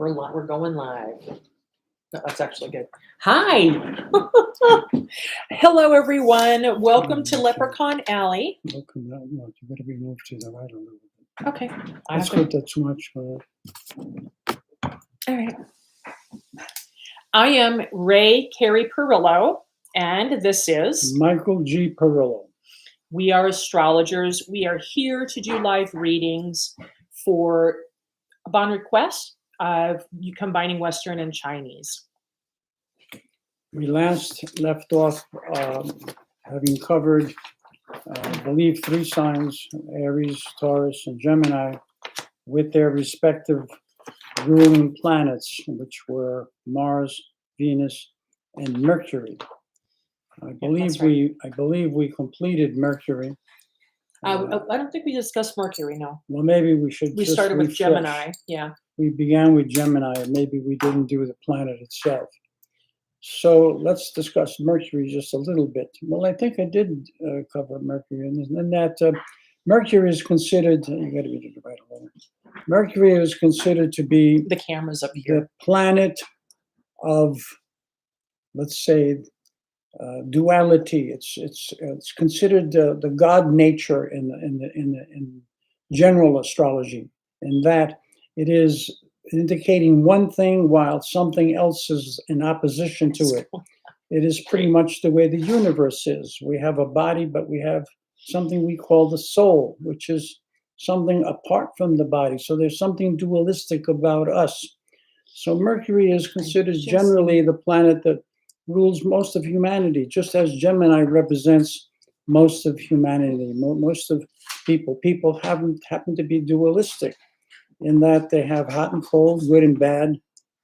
We're going live. No, that's actually good. Hi. Hello, everyone. Welcome to Leprechaun Alley. Welcome. You better be moved to the right a little bit. Okay. That's good. That's too much. All right. I am Ray Carey Perillo, and this is Michael G. Perillo. We are astrologers. We are here to do live readings for upon request of you combining Western and Chinese. We last left off having covered, I believe, 3 signs, Aries, Taurus, and Gemini, with their respective ruling planets, which were Mars, Venus, and Mercury. I believe we completed Mercury. I don't think we discussed Mercury, no. Well, maybe we should. We started with Gemini, yeah. We began with Gemini, and maybe we didn't do the planet itself. So let's discuss Mercury just a little bit. Well, I think I did cover Mercury, and that Mercury is considered. You got to be the right order. Mercury is considered to be the cameras up here. The planet of, let's say, duality. It's considered the God nature in general astrology, in that it is indicating one thing while something else is in opposition to it. It is pretty much the way the universe is. We have a body, but we have something we call the soul, which is something apart from the body. So there's something dualistic about us. So Mercury is considered generally the planet that rules most of humanity, just as Gemini represents most of humanity, most of people. People happen to be dualistic in that they have hot and cold, good and bad,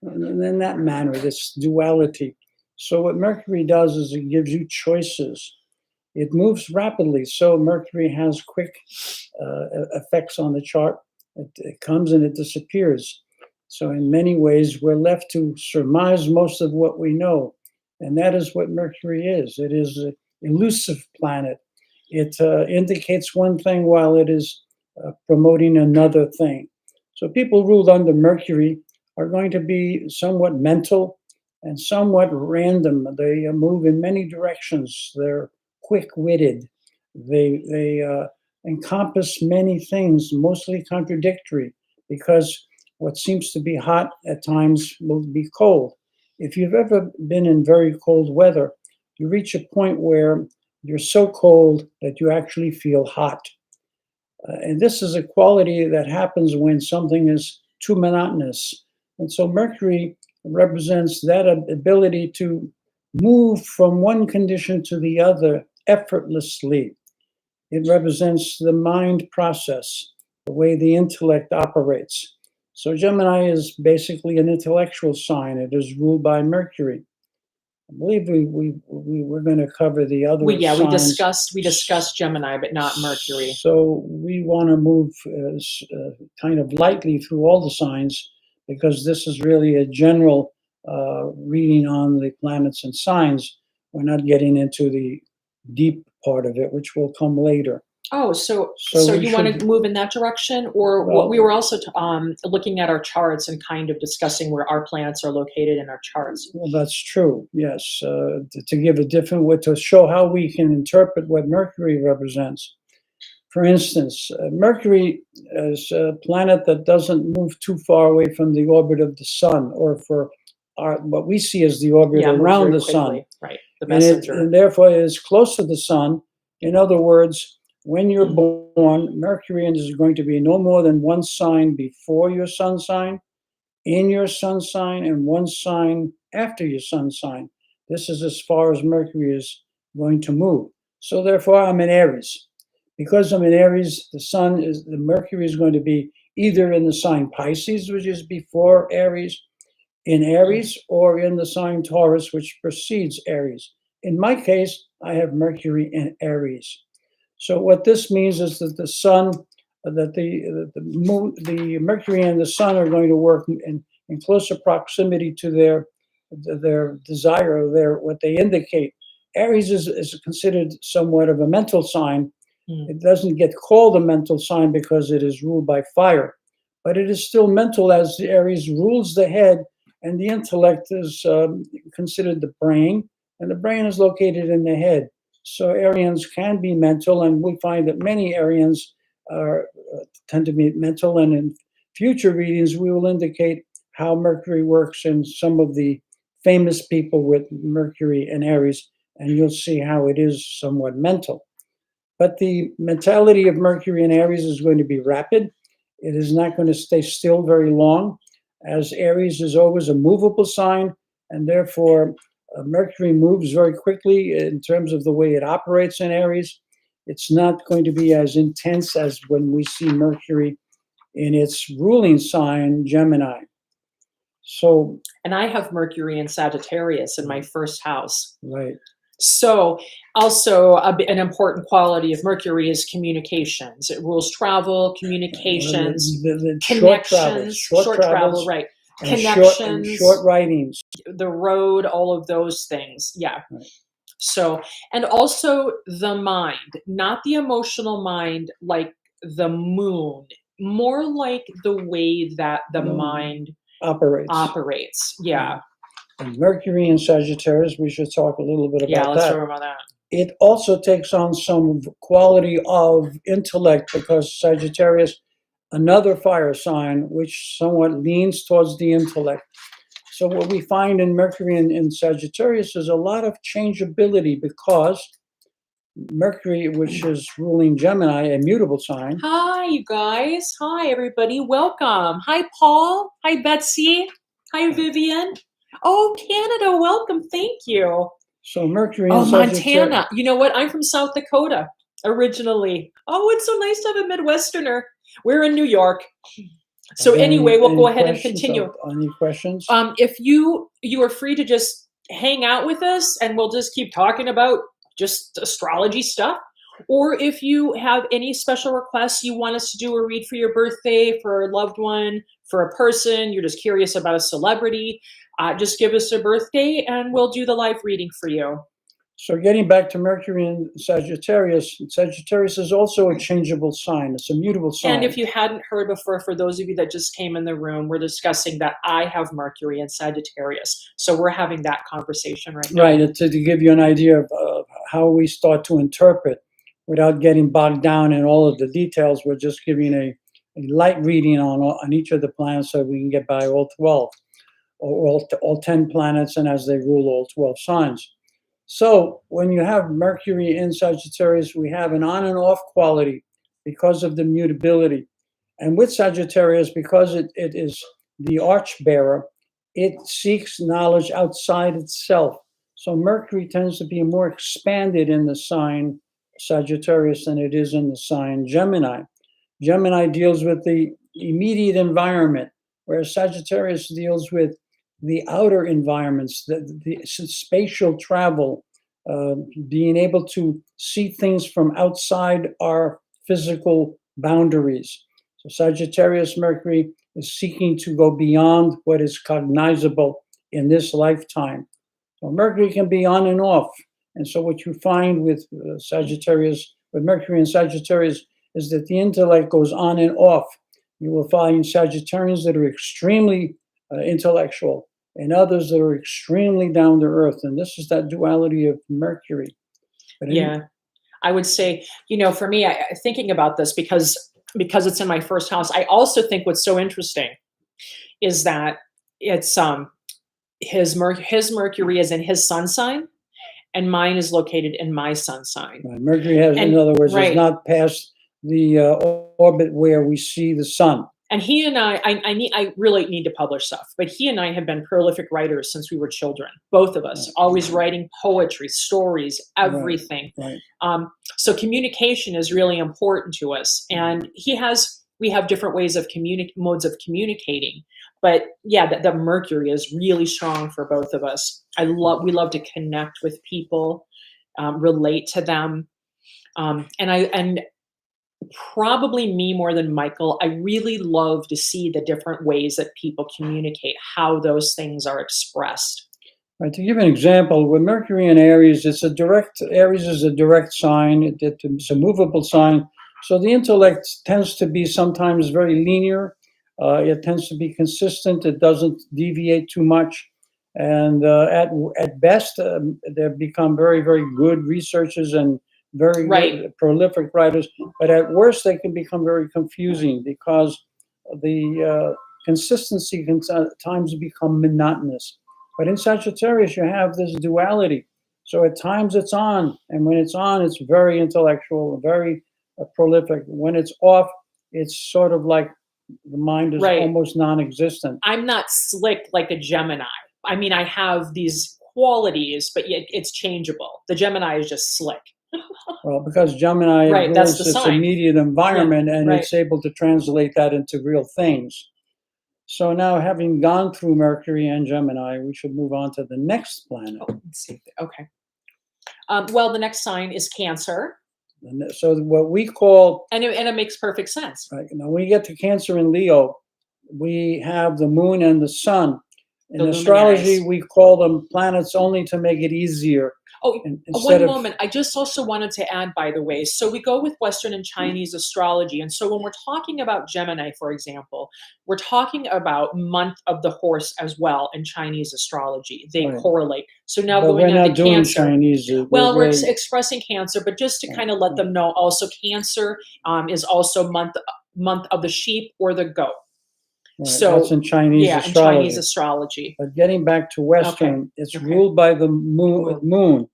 and in that manner, this duality. So what Mercury does is it gives you choices. It moves rapidly, so Mercury has quick effects on the chart. It comes and it disappears. So in many ways, we're left to surmise most of what we know. And that is what Mercury is. It is an elusive planet. It indicates one thing while it is promoting another thing. So people ruled under Mercury are going to be somewhat mental and somewhat random. They move in many directions. They're quick-witted. They encompass many things, mostly contradictory, because what seems to be hot at times will be cold. If you've ever been in very cold weather, you reach a point where you're so cold that you actually feel hot. And this is a quality that happens when something is too monotonous. And so Mercury represents that ability to move from one condition to the other effortlessly. It represents the mind process, the way the intellect operates. So Gemini is basically an intellectual sign. It is ruled by Mercury. I believe we were going to cover the other signs. We discussed Gemini, but not Mercury. So we want to move kind of lightly through all the signs, because this is really a general reading on the planets and signs. We're not getting into the deep part of it, which will come later. Oh, so you want to move in that direction? Or well, we were also looking at our charts and kind of discussing where our planets are located in our charts. Well, that's true, yes. To give a different way, to show how we can interpret what Mercury represents. For instance, Mercury is a planet that doesn't move too far away from the orbit of the sun, or for what we see as the orbit around the sun. Right, the messenger. And therefore it is close to the sun. In other words, when you're born, Mercury is going to be no more than one sign before your sun sign, in your sun sign, and one sign after your sun sign. This is as far as Mercury is going to move. So therefore, I'm in Aries. Because I'm in Aries, the Mercury is going to be either in the sign Pisces, which is before Aries, in Aries, or in the sign Taurus, which precedes Aries. In my case, I have Mercury in Aries. So what this means is that the sun, that the moon, the Mercury and the sun are going to work in closer proximity to their desire, what they indicate. Aries is considered somewhat of a mental sign. It doesn't get called a mental sign because it is ruled by fire, but it is still mental, as the Aries rules the head, and the intellect is considered the brain, and the brain is located in the head. So Arians can be mental, and we find that many Arians tend to be mental, and in future readings we will indicate how Mercury works in some of the famous people with Mercury and Aries, and you'll see how it is somewhat mental. But the mentality of Mercury and Aries is going to be rapid. It is not going to stay still very long, as Aries is always a movable sign, and therefore Mercury moves very quickly in terms of the way it operates in Aries. It's not going to be as intense as when we see Mercury in its ruling sign, Gemini. So, and I have Mercury and Sagittarius in my first house. Right. So also an important quality of Mercury is communications. It rules travel, communications, connections, short travel, right. Connections, short writings, the road, all of those things. Yeah. Right. So, and also the mind, not the emotional mind like the moon, more like the way that the mind operates. Yeah. And Mercury and Sagittarius, we should talk a little bit about that. Yeah, let's talk about that. It also takes on some quality of intellect, because Sagittarius, another fire sign, which somewhat leans towards the intellect. So what we find in Mercury and Sagittarius is a lot of changeability, because Mercury, which is ruling Gemini, a mutable sign. Hi, you guys. Hi, everybody. Welcome. Hi, Paul. Hi, Betsy. Hi, Vivian. Oh, Canada. Welcome. Thank you. So Mercury and Sagittarius. Montana. You know what? I'm from South Dakota originally. Oh, it's so nice to have a Midwesterner. We're in New York. So anyway, we'll go ahead and continue. Any questions? If you are free to just hang out with us, and we'll just keep talking about just astrology stuff. Or if you have any special requests, you want us to do a read for your birthday, for a loved one, for a person, you're just curious about a celebrity, just give us a birthday and we'll do the live reading for you. So getting back to Mercury and Sagittarius, Sagittarius is also a changeable sign. It's a mutable sign. And if you hadn't heard before, for those of you that just came in the room, we're discussing that I have Mercury and Sagittarius. So we're having that conversation right now. Right, to give you an idea of how we start to interpret without getting bogged down in all of the details. We're just giving a light reading on each of the planets so we can get by all 12, or all 10 planets, and as they rule all 12 signs. So when you have Mercury in Sagittarius, we have an on and off quality because of the mutability. And with Sagittarius, because it is the arch bearer, it seeks knowledge outside itself. So Mercury tends to be more expanded in the sign Sagittarius than it is in the sign Gemini. Gemini deals with the immediate environment, whereas Sagittarius deals with the outer environments, the spatial travel, being able to see things from outside our physical boundaries. So Sagittarius Mercury is seeking to go beyond what is cognizable in this lifetime. So Mercury can be on and off. And so what you find with Sagittarius, with Mercury and Sagittarius, is that the intellect goes on and off. You will find Sagittarians that are extremely intellectual, and others that are extremely down to earth. And this is that duality of Mercury. But I would say, for me, thinking about this, because it's in my first house, I also think what's so interesting is that it's his Mercury is in his sun sign, and mine is located in my sun sign. Right. Mercury has, in other words, is not past the orbit where we see the sun. And he and I really need to publish stuff, but he and I have been prolific writers since we were children, both of us, always writing poetry, stories, everything. Right. So communication is really important to us. And we have different ways of modes of communicating, but yeah, the Mercury is really strong for both of us. We love to connect with people, relate to them. And probably me more than Michael, I really love to see the different ways that people communicate, how those things are expressed. Right. To give an example, with Mercury in Aries, Aries is a direct sign. It's a movable sign. So the intellect tends to be sometimes very linear, It tends to be consistent. It doesn't deviate too much. And at best, they've become very, very good researchers and very Right. prolific writers. But at worst, they can become very confusing because the consistency can at times become monotonous. But in Sagittarius, you have this duality. So at times it's on, and when it's on, it's very intellectual, very prolific. When it's off, it's sort of like the mind is Right. almost non-existent. I'm not slick like a Gemini. I mean, I have these qualities, but yet it's changeable. The Gemini is just slick. Well, because Gemini Right, that's rules the its sign. immediate environment, and right. it's able to translate that into real things. So now, having gone through Mercury and Gemini, we should move on to the next planet. Oh, let's see. Okay. Well, the next sign is Cancer, And so what we call, and it makes perfect sense. right, when we get to Cancer and Leo, we have the moon and the sun. In The astrology, luminaries. we call them planets only to make it easier. Oh, Instead one of, moment. I just also wanted to add, by the way, so we go with Western and Chinese astrology. And so when we're talking about Gemini, for example, we're talking about month of the horse as well in Chinese astrology. They Right. correlate. So now but going we're on to not doing Cancer. Chinese. Well, we're really, expressing Cancer, but just to kind of let them know, also Cancer is also month of the sheep or the goat. right, So that's in Chinese yeah, in astrology. Chinese astrology. But getting back to Western, it's ruled by the moon.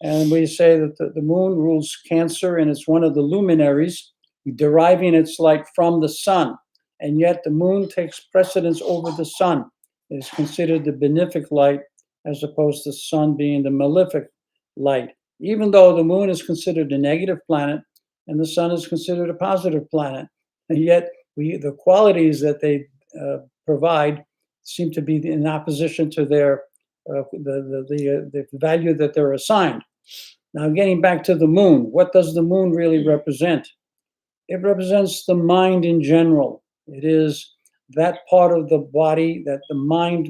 And we say that the moon rules Cancer, and it's one of the luminaries, deriving its light from the sun. And yet the moon takes precedence over the sun. It is considered the benefic light as opposed to the sun being the malefic light. Even though the moon is considered a negative planet and the sun is considered a positive planet. And yet the qualities that they provide seem to be in opposition to their the value that they're assigned. Now, getting back to the moon, what does the moon really represent? It represents the mind in general. It is that part of the body that the mind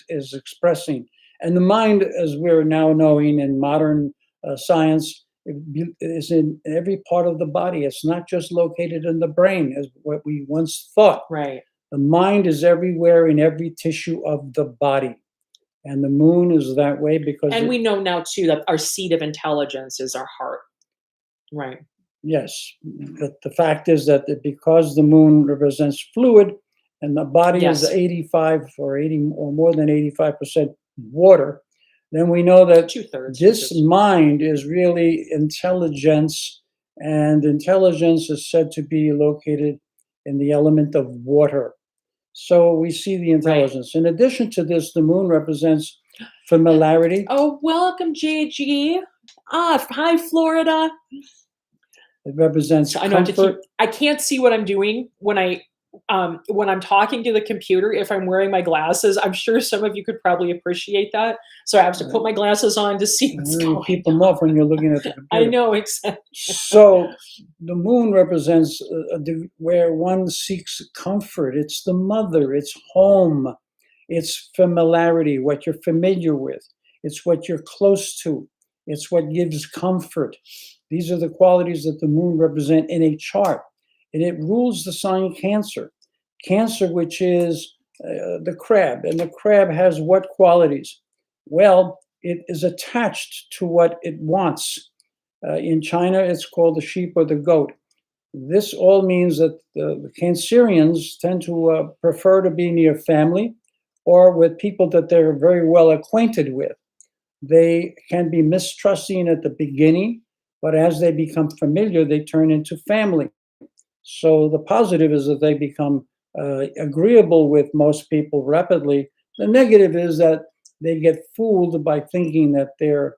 is expressing, and the mind, as we're now knowing in modern science, is in every part of the body. It's not just located in the brain, as what we once thought. Right. The mind is everywhere in every tissue of the body. And the moon is that way because we know now too that our seat of intelligence is our heart. Right. Yes. But the fact is that because the moon represents fluid and the body is 85 or 80 or more than 85% water, then we know that 2/3. this mind is really intelligence, and intelligence is said to be located in the element of water. So we see the intelligence. Right. In addition to this, the moon represents familiarity. Oh, welcome, JG. Hi, Florida. It represents comfort. I can't see what I'm doing when I'm talking to the computer. If I'm wearing my glasses, I'm sure some of you could probably appreciate that. So I have to put my glasses on to see what's going on. Keep them off when you're looking at the computer. I know, exactly. So the moon represents where one seeks comfort. It's the mother. It's home. It's familiarity, what you're familiar with. It's what you're close to. It's what gives comfort. These are the qualities that the moon represent in a chart. And it rules the sign Cancer. Cancer, which is the crab. And the crab has what qualities? Well, it is attached to what it wants. In China, it's called the sheep or the goat. This all means that the Cancerians tend to prefer to be near family or with people that they're very well acquainted with. They can be mistrusting at the beginning, but as they become familiar, they turn into family. So the positive is that they become agreeable with most people rapidly. The negative is that they get fooled by thinking that they're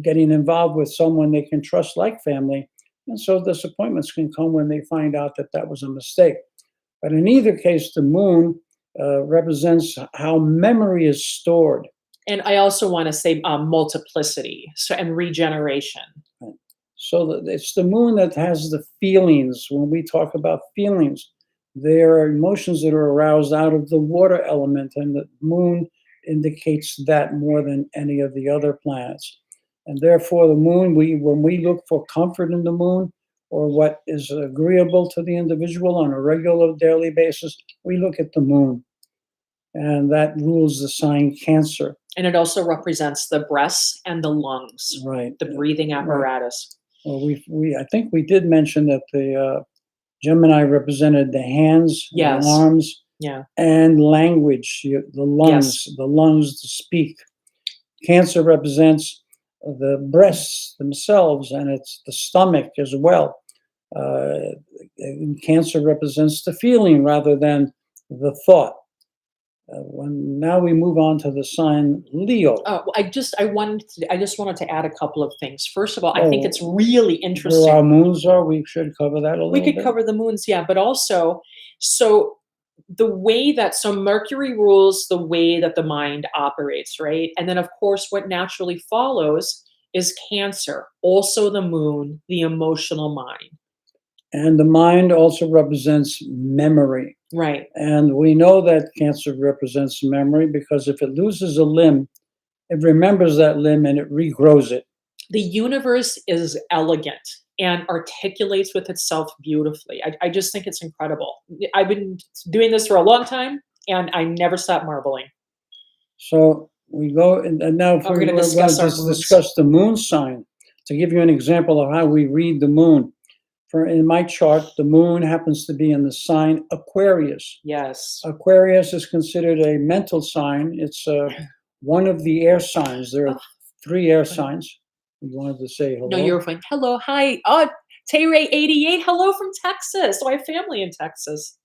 getting involved with someone they can trust like family. And so disappointments can come when they find out that that was a mistake. But in either case, the moon represents how memory is stored. And I also want to say multiplicity and regeneration. Right. So it's the moon that has the feelings. When we talk about feelings, there are emotions that are aroused out of the water element, and the moon indicates that more than any of the other planets. And therefore, the moon, when we look for comfort in the moon, or what is agreeable to the individual on a regular daily basis, we look at the moon. And that rules the sign Cancer. And it also represents the breasts and the lungs, Right. the breathing apparatus. Well, I think we did mention that the Gemini represented the hands, Yes. the arms, Yeah. and language, the lungs, Yes. the lungs to speak. Cancer represents the breasts themselves, and it's the stomach as well. And Cancer represents the feeling rather than the thought. Now we move on to the sign Leo. Oh, I just wanted to add a couple of things. First of all, I think Oh, it's really Where our interesting. moons are, we should cover that a We little could bit. cover the moons, yeah, but also, so the way that so Mercury rules the way that the mind operates, right? And then of course what naturally follows is Cancer, also the moon, the emotional mind. And the mind also represents memory. Right. And we know that Cancer represents memory because if it loses a limb, it remembers that limb and it regrows it. The universe is elegant and articulates with itself beautifully. I just think it's incredible. I've been doing this for a long time and I never stop marveling. So we go, and now We're gonna discuss our moons. discuss the moon sign. To give you an example of how we read the moon. In my chart, the moon happens to be in the sign Aquarius. Yes. Aquarius is considered a mental sign. It's one of the air signs. There are 3 air signs. You wanted to say hello? No, you're fine. Hello, hi. Oh, Tay-Ray88. Hello from Texas. So I have family in Texas.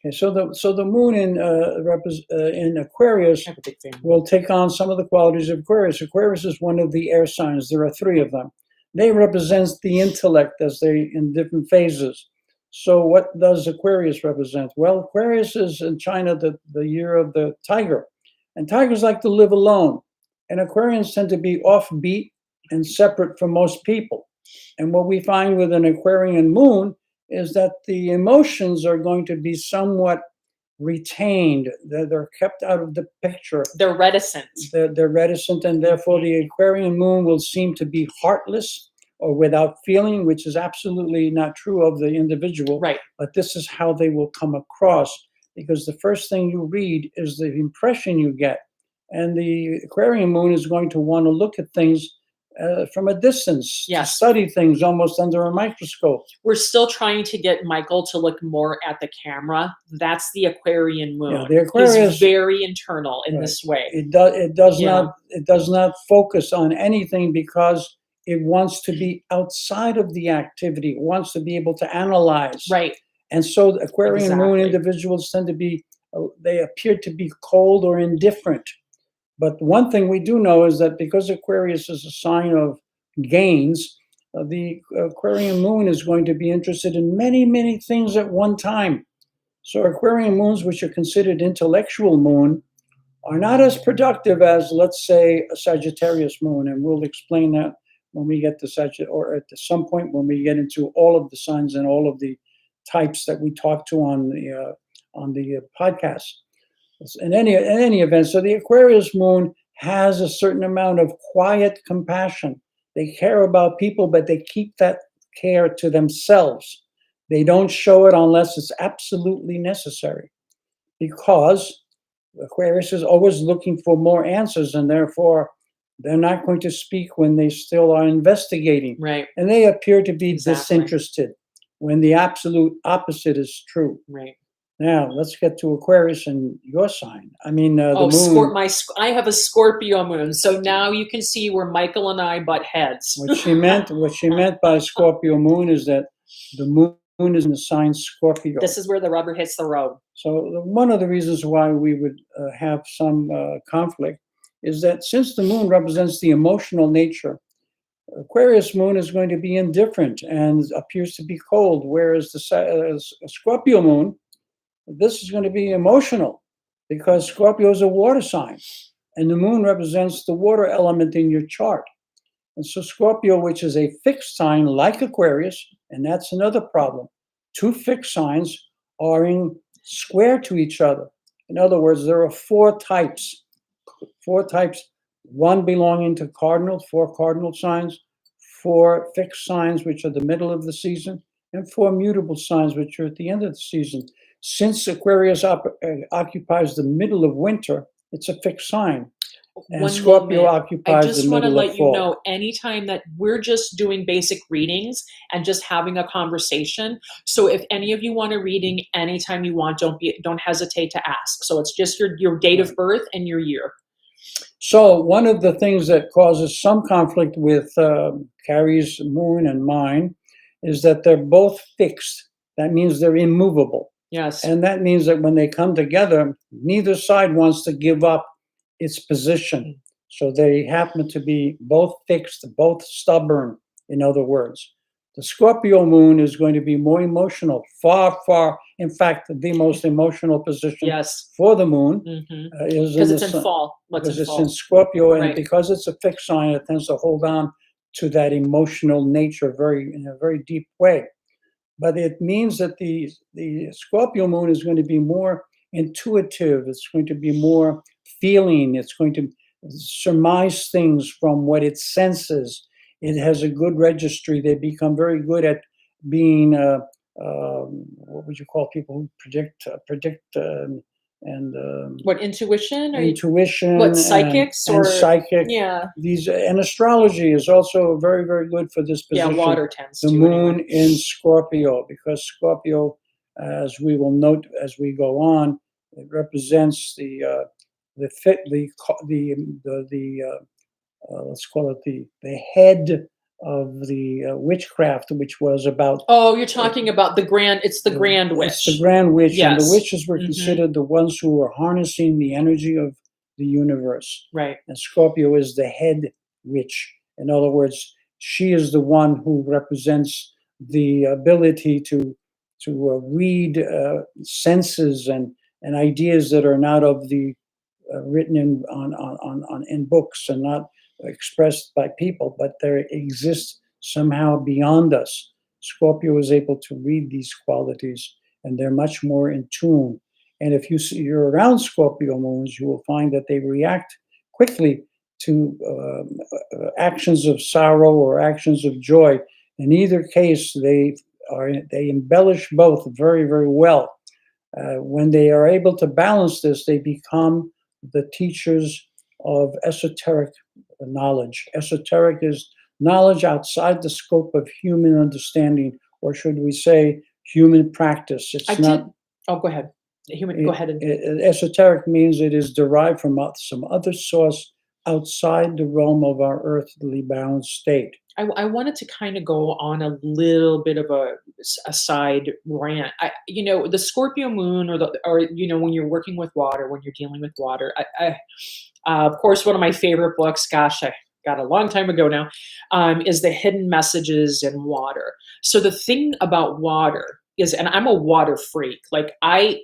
Okay, so the moon in Aquarius I have a big family. will take on some of the qualities of Aquarius. Aquarius is one of the air signs. There are 3 of them. They represent the intellect as they in different phases. So what does Aquarius represent? Well, Aquarius is in China the year of the tiger. And tigers like to live alone. And Aquarians tend to be offbeat and separate from most people. And what we find with an Aquarian moon is that the emotions are going to be somewhat retained. They're kept out of the picture. They're reticent. They're reticent, and therefore the Aquarian moon will seem to be heartless or without feeling, which is absolutely not true of the individual. Right. But this is how they will come across, because the first thing you read is the impression you get. And the Aquarian moon is going to want to look at things from a distance, Yes. to study things almost under a microscope. We're still trying to get Michael to look more at the camera. That's the Aquarian moon. Yeah, the Aquarius- He's very internal in Right. this way. It does Yeah. not focus on anything because it wants to be outside of the activity. It wants to be able to analyze. Right. And so the Aquarian moon Exactly. individuals tend to be, they appear to be cold or indifferent. But one thing we do know is that because Aquarius is a sign of gains, the Aquarian moon is going to be interested in many, many things at one time. So Aquarian moons, which are considered intellectual moon, are not as productive as, let's say, a Sagittarius moon. And we'll explain that when we get to Sagittarius, or at some point when we get into all of the signs and all of the types that we talk to on the podcast. In any event, so the Aquarius moon has a certain amount of quiet compassion. They care about people, but they keep that care to themselves. They don't show it unless it's absolutely necessary, because Aquarius is always looking for more answers, and therefore they're not going to speak when they still are investigating. Right. And they appear to be Exactly. disinterested when the absolute opposite is true. Right. Now, let's get to Aquarius and your sign. I mean, the moon. I have a Scorpio moon, so now you can see where Michael and I butt heads. What she meant by Scorpio moon is that the moon is in the sign Scorpio. This is where the rubber hits the road. So one of the reasons why we would have some conflict is that since the moon represents the emotional nature, Aquarius moon is going to be indifferent and appears to be cold, whereas the Scorpio moon, this is going to be emotional, because Scorpio is a water sign, and the moon represents the water element in your chart. And so Scorpio, which is a fixed sign like Aquarius, and that's another problem. 2 fixed signs are in square to each other. In other words, there are 4 types, one belonging to 4 cardinal signs, 4 fixed signs, which are the middle of the season, and 4 mutable signs, which are at the end of the season. Since Aquarius occupies the middle of winter, it's a fixed sign. And One Scorpio moment. I occupies the just want to middle of let you fall. know anytime that we're just doing basic readings and just having a conversation. So if any of you want a reading anytime you want, don't hesitate to ask. So it's just your date of birth and your year. So one of the things that causes some conflict with Carrie's moon and mine is that they're both fixed. That means they're immovable. Yes. And that means that when they come together, neither side wants to give up its position. So they happen to be both fixed, both stubborn, in other words. The Scorpio moon is going to be more emotional, far, in fact, the most emotional position Yes. for the moon is Because it's in fall. because it's in Scorpio, and Right. because it's a fixed sign, it tends to hold on to that emotional nature in a very deep way. But it means that the Scorpio moon is going to be more intuitive. It's going to be more feeling. It's going to surmise things from what it senses. It has a good registry. They become very good at being what would you call people who predict and What, intuition or intuition what, psychics and or psychic. yeah. These and astrology is also very, very good for this position. Yeah, water tends the to moon anyway. in Scorpio, because Scorpio, as we will note as we go on, it represents let's call it the head of the witchcraft, which was about. Oh, you're talking about the grand. It's the grand witch. It's the grand witch, Yes. and the witches were considered the ones who were harnessing the energy of the universe. Right. And Scorpio is the head witch. In other words, she is the one who represents the ability to read senses and ideas that are not of the written in books and not expressed by people, but they exist somehow beyond us. Scorpio is able to read these qualities, and they're much more in tune. And if you're around Scorpio moons, you will find that they react quickly to actions of sorrow or actions of joy. In either case, they embellish both very, very well. When they are able to balance this, they become the teachers of esoteric knowledge. Esoteric is knowledge outside the scope of human understanding, or should we say human practice. Oh, go ahead. Go ahead. Esoteric means it is derived from some other source outside the realm of our earthly bound state. I wanted to kind of go on a little bit of a side rant. The Scorpio moon, or when you're working with water, when you're dealing with water. Of course, one of my favorite books, gosh, I got a long time ago now, is The Hidden Messages in Water. So the thing about water is, and I'm a water freak. Like I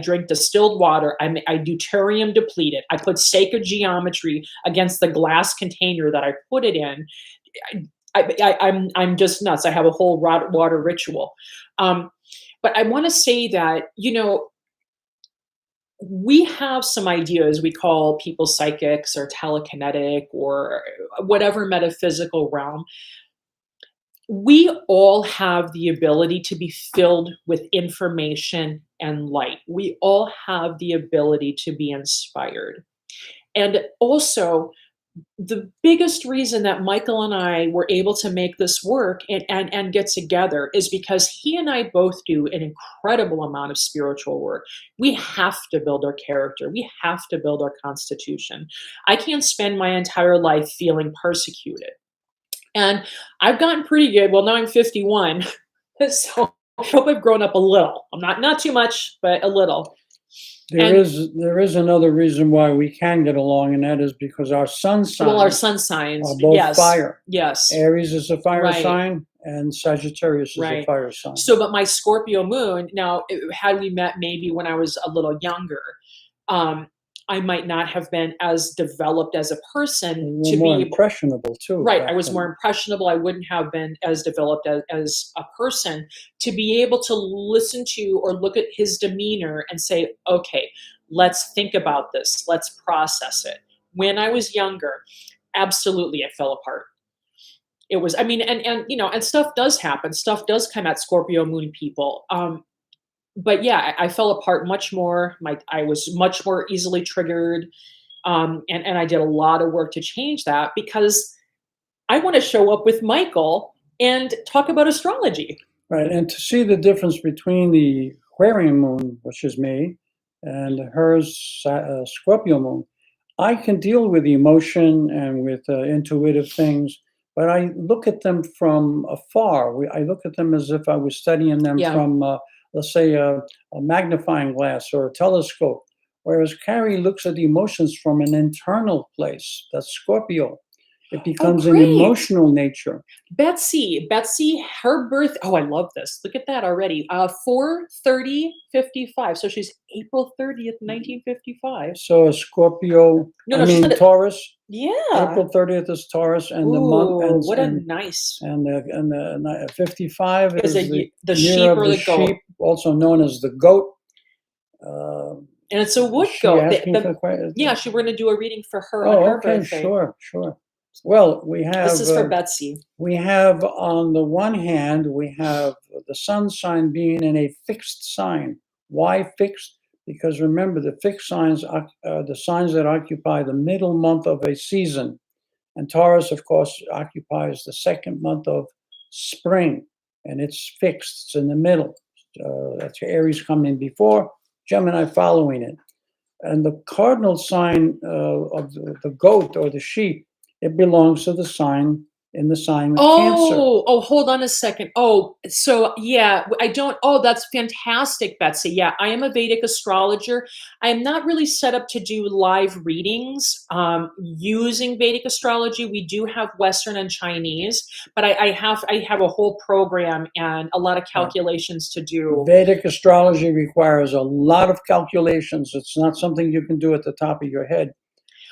drink distilled water. I deuterium deplete it. I put sacred geometry against the glass container that I put it in. I'm just nuts. I have a whole water ritual. But I want to say that, we have some ideas. We call people psychics or telekinetic or whatever metaphysical realm. We all have the ability to be filled with information and light. We all have the ability to be inspired. And also, the biggest reason that Michael and I were able to make this work and get together is because he and I both do an incredible amount of spiritual work. We have to build our character. We have to build our constitution. I can't spend my entire life feeling persecuted. And I've gotten pretty good. Well, now I'm 51. So I hope I've grown up a little. I'm not too much, but a little. There is another reason why we can get along, and that is because our sun signs. Well, our sun signs are both yes, fire. Yes. Aries is a fire Right. sign, and Sagittarius is a fire sign. So, but my Scorpio moon. Now, had we met maybe when I was a little younger, I might not have been as developed as a person to more be impressionable too. Right, I was more impressionable. I wouldn't have been as developed as a person to be able to listen to or look at his demeanor and say, okay, let's think about this. Let's process it. When I was younger, absolutely, it fell apart. it was, I mean, and you know, and stuff does happen. Stuff does come at Scorpio Moon people. But yeah, I fell apart much more. I was much more easily triggered. And I did a lot of work to change that because I want to show up with Michael and talk about astrology. Right, and to see the difference between the Aquarian moon, which is me, and hers, Scorpio moon, I can deal with emotion and with intuitive things, but I look at them from afar. I look at them as if I was studying them Yeah. from, let's say, a magnifying glass or a telescope. Whereas Carrie looks at the emotions from an internal place. That's Scorpio. It becomes an great. emotional nature. Betsy, her birth. Oh, I love this. Look at that already. 4/30/55. So she's April 30th, 1955. So a Scorpio, No, I no, she's mean not. Taurus. Yeah. April 30th is Taurus, and the month Ooh, ends what a nice. and the 55 Is is it the the year sheep of or the the goat? sheep, also known as the goat. And it's a Is wood she goat. asking for questions? Yeah, we're going to do a reading for her on Oh, her okay, birthday. sure. Well, we This have is for Betsy. we have on the one hand, we have the sun sign being in a fixed sign. Why fixed? Because remember, the fixed signs are the signs that occupy the middle month of a season. And Taurus, of course, occupies the second month of spring, and it's fixed. It's in the middle. That's Aries coming before, Gemini following it. And the cardinal sign of the goat or the sheep, it belongs to the sign in the sign of Cancer. Oh, hold on a second. Oh, so yeah, I don't. Oh, that's fantastic, Betsy. Yeah, I am a Vedic astrologer. I am not really set up to do live readings using Vedic astrology. We do have Western and Chinese, but I have a whole program and a lot of calculations to do. Vedic astrology requires a lot of calculations. It's not something you can do at the top of your head.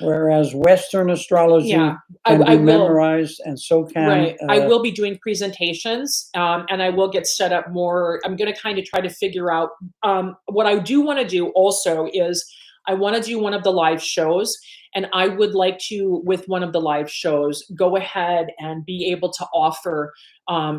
Whereas Western astrology can be memorized, and so can. Right. I will be doing presentations, and I will get set up more. I'm going to kind of try to figure out what I do want to do also is I want to do one of the live shows, and I would like to, with one of the live shows, go ahead and be able to offer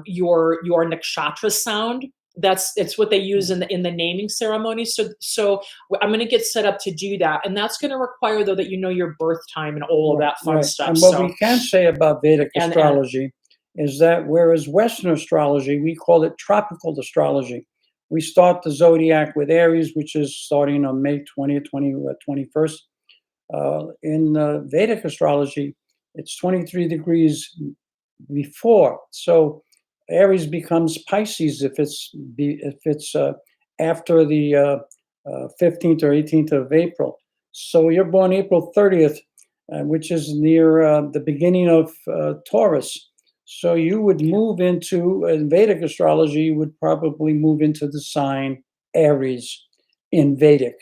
your nakshatra sound. It's what they use in the naming ceremony. So I'm going to get set up to do that, and that's going to require though that you know your birth time and all of that fun stuff. And what we can say about Vedic astrology is that whereas Western astrology, we call it tropical astrology. We start the zodiac with Aries, which is starting on May 20th, 21st. In Vedic astrology, it's 23 degrees before. So Aries becomes Pisces if it's after the 15th or 18th of April. So you're born April 30th, which is near the beginning of Taurus. So you would move into, in Vedic astrology, you would probably move into the sign Aries in Vedic.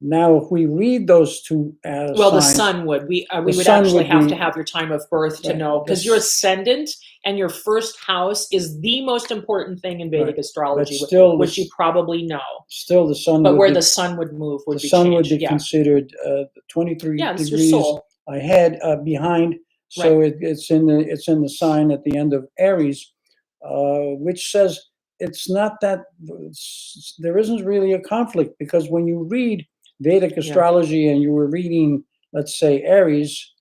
Now, if we read those two signs, the sun would. We would actually have to have your time of birth to know, because your ascendant and your first house is the most important thing in Vedic astrology, which you probably know. Still, the sun. But where the sun would move would be the sun changed. would be considered 23 degrees ahead, behind. So it's in the sign at the end of Aries, which says it's not that there isn't really a conflict, because when you read Vedic astrology and you were reading, let's say, Aries,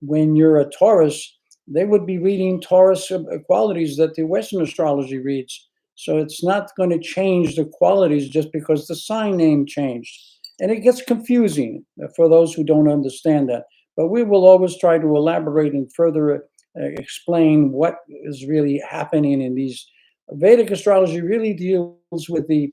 when you're a Taurus, they would be reading Taurus qualities that the Western astrology reads. So it's not going to change the qualities just because the sign name changed. And it gets confusing for those who don't understand that. But we will always try to elaborate and further explain what is really happening in these. Vedic astrology really deals with the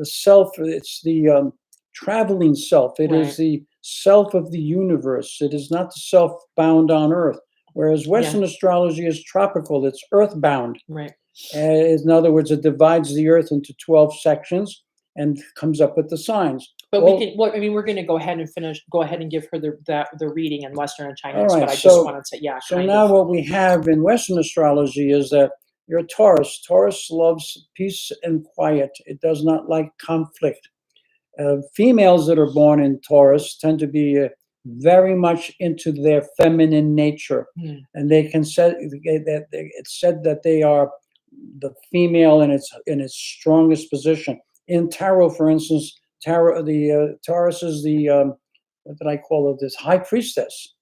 self. It's the traveling self. It is the self of the universe. It is not the self bound on Earth. Whereas Western astrology is tropical. It's earthbound. Right. In other words, it divides the Earth into 12 sections and comes up with the signs. But we can. Well, I mean, we're going to go ahead and give her the reading in Western and Chinese. But I just wanted to, So now what we have in Western astrology is that you're a Taurus. Taurus loves peace and quiet. It does not like conflict. Females that are born in Taurus tend to be very much into their feminine nature, and they can say that it's said that they are the female in its strongest position. In tarot, for instance, Taurus is the what did I call it? This high priestess.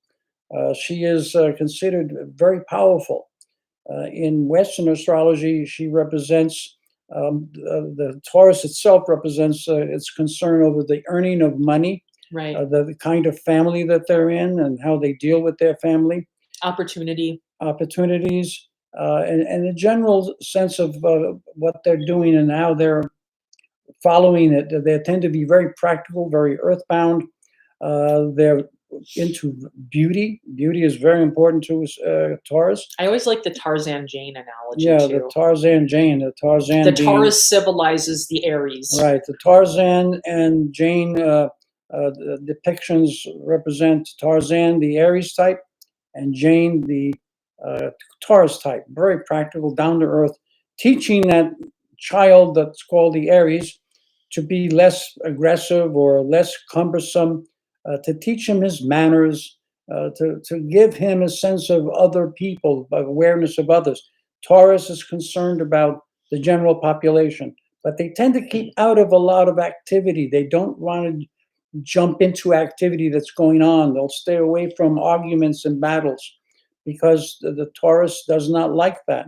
She is considered very powerful. In Western astrology, she represents the Taurus itself represents its concern over the earning of money, right? The kind of family that they're in and how they deal with their family, opportunities, and a general sense of what they're doing and how they're following it. They tend to be very practical, very earthbound. They're into beauty. Beauty is very important to Taurus. I always like the Tarzan Jane analogy. Yeah, too. the Tarzan Jane. The Taurus civilizes the Aries. Right. The Tarzan and Jane the depictions represent Tarzan, the Aries type, and Jane, the Taurus type. Very practical, down to earth, teaching that child that's called the Aries to be less aggressive or less cumbersome, to teach him his manners, to give him a sense of other people, of awareness of others. Taurus is concerned about the general population, but they tend to keep out of a lot of activity. They don't want to jump into activity that's going on. They'll stay away from arguments and battles because the Taurus does not like that.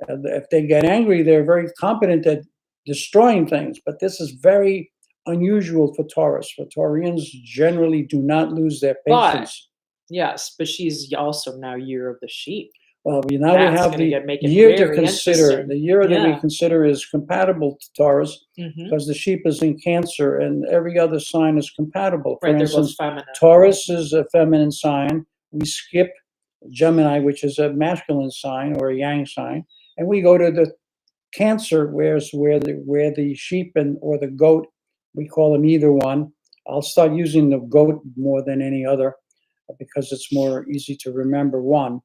If they get angry, they're very competent at destroying things, but this is very unusual for Taurus. For Taurians, generally do not lose their patience. Yes, but she's also now year of the sheep. Well, now we have the year to consider. The year that we consider is compatible to Taurus because the sheep is in Cancer and every other sign is compatible. For instance, Taurus is a feminine sign. We skip Gemini, which is a masculine sign or a yang sign, and we go to the Cancer, where the sheep or the goat, we call them either one. I'll start using the goat more than any other because it's more easy to remember one.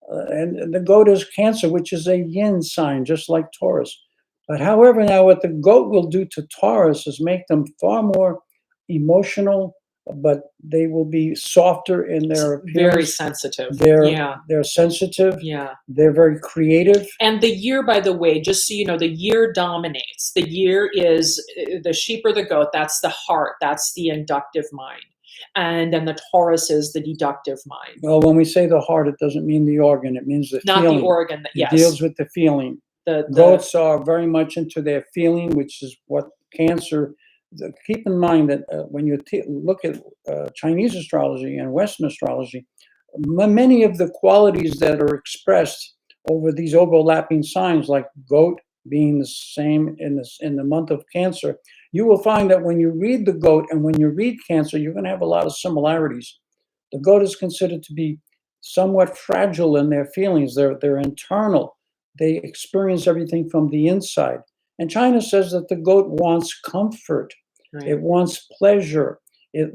And the goat is Cancer, which is a yin sign, just like Taurus. But however, now what the goat will do to Taurus is make them far more emotional, but they will be softer in their appearance. Very sensitive. They're sensitive. Yeah. They're very creative. And the year, by the way, just so you know, the year dominates. The year is the sheep or the goat. That's the heart. That's the inductive mind. And then the Taurus is the deductive mind. Well, when we say the heart, it doesn't mean the organ. It means the feeling. Not the organ. Yes. It deals with the feeling. The goats are very much into their feeling, which is what Cancer. Keep in mind that when you look at Chinese astrology and Western astrology, many of the qualities that are expressed over these overlapping signs, like goat being the same in the month of Cancer, you will find that when you read the goat and when you read Cancer, you're going to have a lot of similarities. The goat is considered to be somewhat fragile in their feelings. They're internal. They experience everything from the inside. And China says that the goat wants comfort. Right. It wants pleasure. It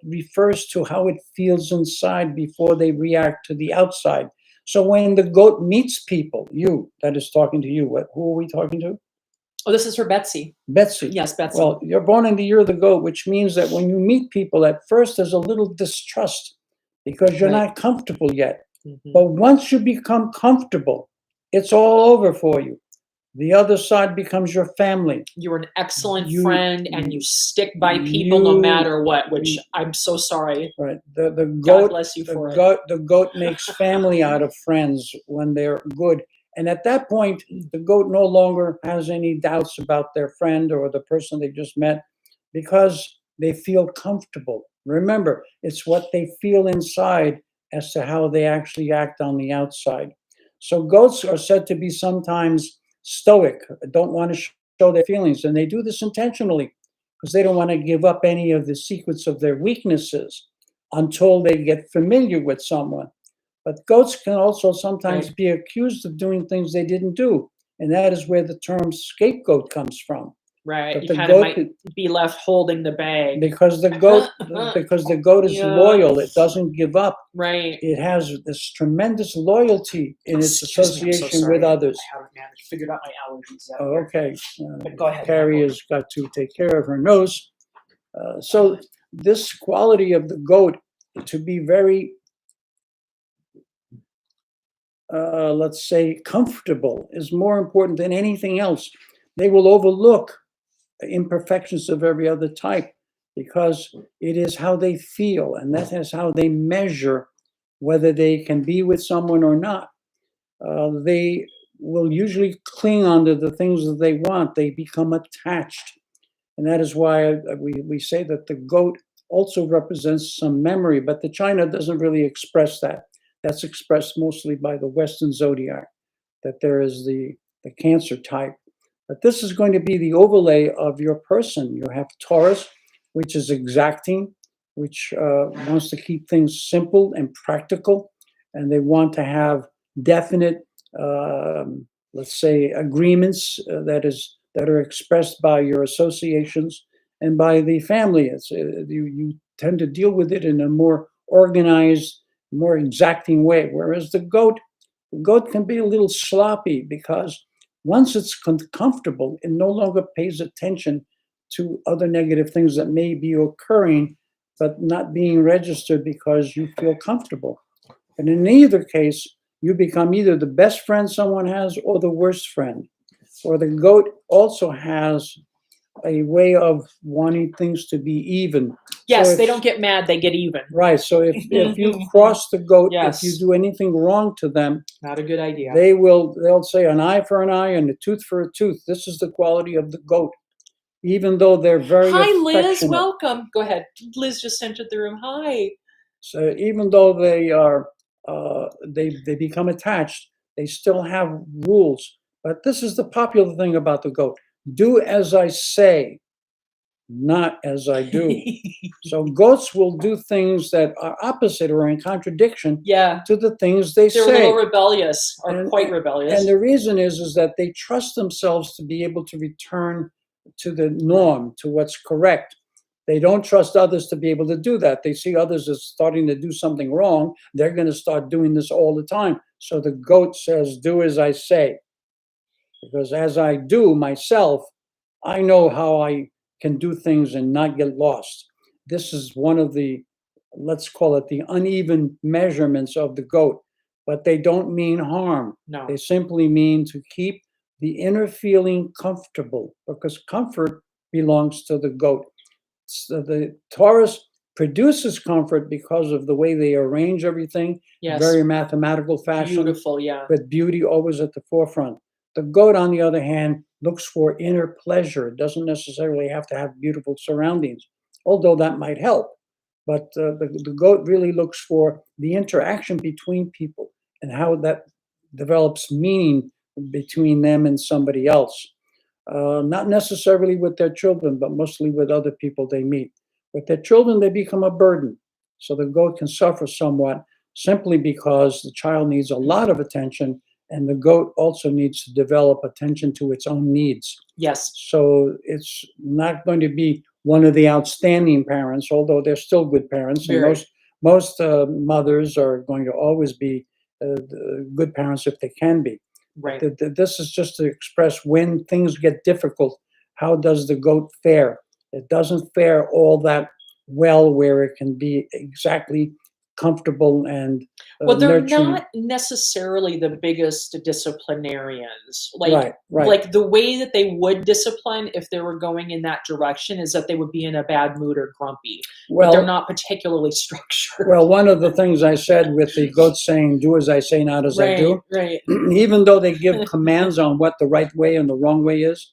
refers to how it feels inside before they react to the outside. So when the goat meets people, that is talking to you, who are we talking to? Oh, this is for Betsy. Betsy. Yes, Betsy. Well, you're born in the year of the goat, which means that when you meet people, at first there's a little distrust because you're not comfortable yet. But once you become comfortable, it's all over for you. The other side becomes your family. You're an excellent friend, and you stick by people no matter what. Which I'm so sorry. Right. The goat. God bless you for it. The goat makes family out of friends when they're good, and at that point, the goat no longer has any doubts about their friend or the person they just met, because they feel comfortable. Remember, it's what they feel inside as to how they actually act on the outside. So goats are said to be sometimes stoic, don't want to show their feelings, and they do this intentionally because they don't want to give up any of the secrets of their weaknesses until they get familiar with someone. But goats can also sometimes be accused of doing things they didn't do, and that is where the term scapegoat comes from. Right, you kind of might be left holding the bag because the goat is loyal. It doesn't give up. Right, it has this tremendous loyalty in its association with others. I haven't figured out my allergies yet. Oh, okay, but go ahead. Carrie has got to take care of her nose. So this quality of the goat to be very, let's say, comfortable is more important than anything else. They will overlook imperfections of every other type because it is how they feel, and that is how they measure whether they can be with someone or not. They will usually cling onto the things that they want. They become attached. And that is why we say that the goat also represents some memory, but the China doesn't really express that. That's expressed mostly by the Western zodiac, that there is the Cancer type. But this is going to be the overlay of your person. You have Taurus, which is exacting, which wants to keep things simple and practical, and they want to have definite, let's say, agreements that are expressed by your associations and by the family. You tend to deal with it in a more organized, more exacting way. Whereas the goat can be a little sloppy because once it's comfortable, it no longer pays attention to other negative things that may be occurring, but not being registered because you feel comfortable. And in either case, you become either the best friend someone has or the worst friend. Or the goat also has a way of wanting things to be even. Yes, they don't get mad, they get even. Right. So if you cross the goat, Yes. if you do anything wrong to them, not a good idea. They'll say an eye for an eye and a tooth for a tooth. This is the quality of the goat. Even though they're very Hi, Liz. affectionate. Welcome. Go ahead. Liz just entered the room. Hi. So even though they are they become attached, they still have rules. But this is the popular thing about the goat. Do as I say, not as I do. So goats will do things that are opposite or in contradiction to the things they say. They're a little rebellious, or quite rebellious. And the reason is that they trust themselves to be able to return to the norm, to what's correct. They don't trust others to be able to do that. They see others as starting to do something wrong. They're going to start doing this all the time. So the goat says, do as I say. Because as I do myself, I know how I can do things and not get lost. This is one of the, let's call it the uneven measurements of the goat, but they don't mean harm. No. They simply mean to keep the inner feeling comfortable, because comfort belongs to the goat. So the Taurus produces comfort because of the way they arrange everything, very mathematical fashion. Beautiful, yeah. But beauty always at the forefront. The goat, on the other hand, looks for inner pleasure. It doesn't necessarily have to have beautiful surroundings, although that might help. But the goat really looks for the interaction between people and how that develops meaning between them and somebody else. Not necessarily with their children, but mostly with other people they meet. With their children, they become a burden. So the goat can suffer somewhat simply because the child needs a lot of attention, and the goat also needs to develop attention to its own needs. Yes. So it's not going to be one of the outstanding parents, although they're still good parents. Very. And most mothers are going to always be good parents if they can be. Right. This is just to express when things get difficult, how does the goat fare? It doesn't fare all that well where it can be exactly comfortable and well, they're nurturing. not necessarily the biggest disciplinarians. Like, Right. like the way that they would discipline if they were going in that direction is that they would be in a bad mood or grumpy. Well, but they're not particularly structured. Well, one of the things I said with the goat saying, do as I say, not as I do, Right. even though they give commands on what the right way and the wrong way is,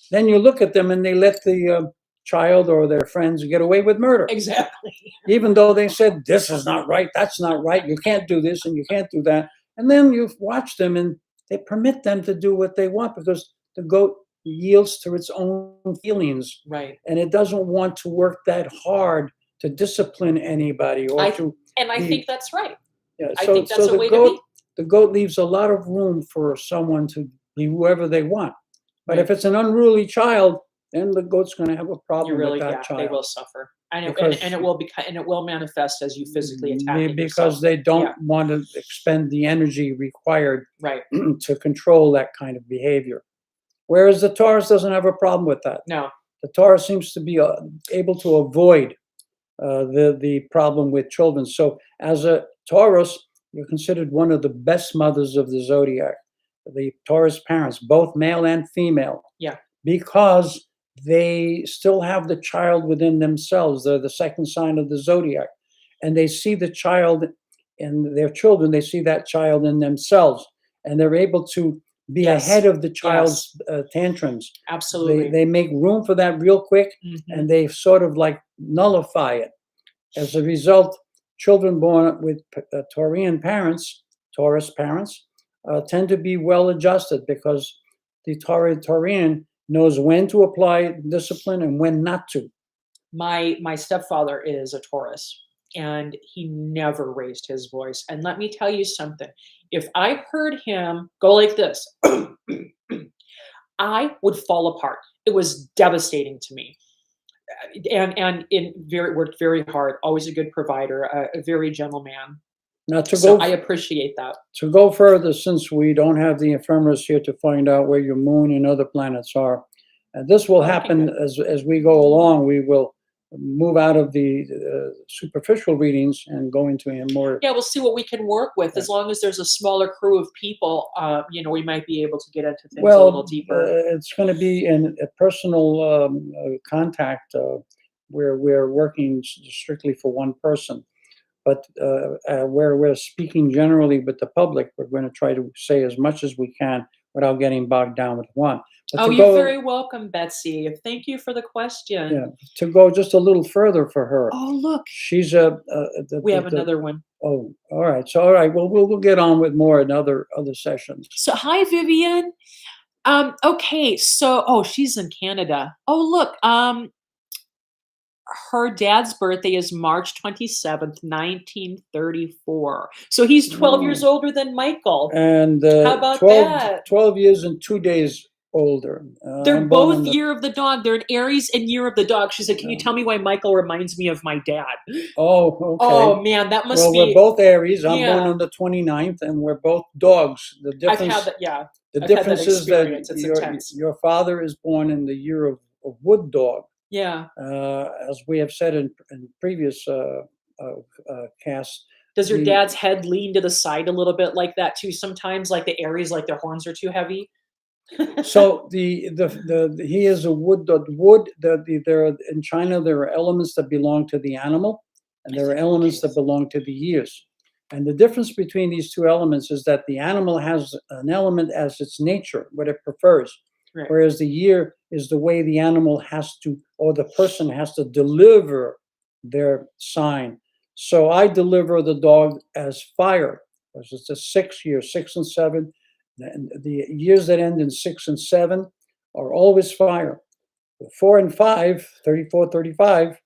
then you look at them and they let the child or their friends get away with murder. Exactly. Even though they said, this is not right, that's not right, you can't do this and you can't do that. And then you watch them and they permit them to do what they want because the goat yields to its own feelings. Right. And it doesn't want to work that hard to discipline anybody or I think that's right. Yeah, I think that's a way to be. The goat leaves a lot of room for someone to be whoever they want. But if it's an unruly child, then the goat's going to have a problem with that child. They will suffer, and it will manifest as you physically attack because they don't want to expend the energy required to control that kind of behavior. Whereas the Taurus doesn't have a problem with that. No, the Taurus seems to be able to avoid the problem with children. So as a Taurus, you're considered one of the best mothers of the zodiac. The Taurus parents, both male and female, Yeah. because they still have the child within themselves. They're the second sign of the zodiac, and they see the child in their children. They see that child in themselves, and they're able to be Yes. ahead of the Yes. child's tantrums. Absolutely. They make room for that real quick, Mhm. and they sort of like nullify it. As a result, children born with Taurian parents, Taurus parents, tend to be well adjusted because the Taurian knows when to apply discipline and when not to. My stepfather is a Taurus, and he never raised his voice. And let me tell you something. If I heard him go like this, I would fall apart. It was devastating to me. Worked very hard. Always a good provider. A very gentle man. Now So I appreciate that. to go further, since we don't have the ephemeris here to find out where your moon and other planets are, and this will Okay, happen good. as we go along. We will move out of the superficial readings and go into a more. Yeah, we'll see what we can work with. As long as there's a smaller crew of people, we might be able to get into things a little deeper. It's going to be in a personal contact where we're working strictly for one person. But where we're speaking generally with the public, we're going to try to say as much as we can without getting bogged down with one. But Oh, you're very welcome, Betsy. Thank you for the question. Yeah, to go just a little further for her. Oh, look. She's We have another one. Oh, all right. So, all right. Well, we'll get on with more in other sessions. So, hi, Vivian. Okay. So, she's in Canada. Oh, look. Her dad's birthday is March 27th, 1934. So he's 12 years older than Michael. And How about 12 years and 2 days older. They're both year of the dog. They're an Aries and year of the dog. She said, "Can you tell me why Michael reminds me of my dad?" Oh, okay. Oh, man, that must be. Well, we're both Aries. I'm Yeah. born on the 29th, and we're both dogs. The difference, I've had that, yeah. the I've had difference that is that experience. It's intense. your father is born in the year of wood dog. Yeah. As we have said in previous casts. Does your dad's head lean to the side a little bit like that too? Sometimes, like the Aries, like their horns are too heavy. So he is a wood. There in China there are elements that belong to the animal, and there are elements that belong to the years. And the difference between these two elements is that the animal has an element as its nature, what it prefers. Right. Whereas the year is the way the animal has to, or the person has to deliver their sign. So I deliver the dog as fire, because it's a 6 year, 6 and 7. And the years that end in 6 and 7 are always fire. 4 and 5, 34, 35,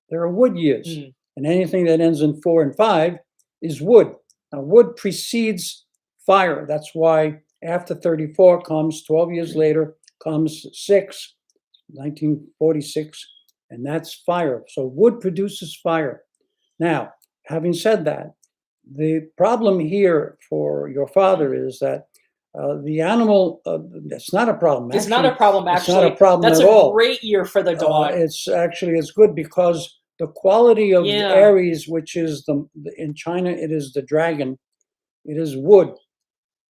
there are wood years. Mm. And anything that ends in 4 and 5 is wood. Now, wood precedes fire. That's why after 34 comes, 12 years later, comes 6, 1946, and that's fire. So wood produces fire. Now, having said that, the problem here for your father is that the animal, it's not a problem. It's not a problem, actually. It's not a problem That's at all. a great year for the dog. It's good because the quality of the Aries, which is in China, it is the dragon, it is wood.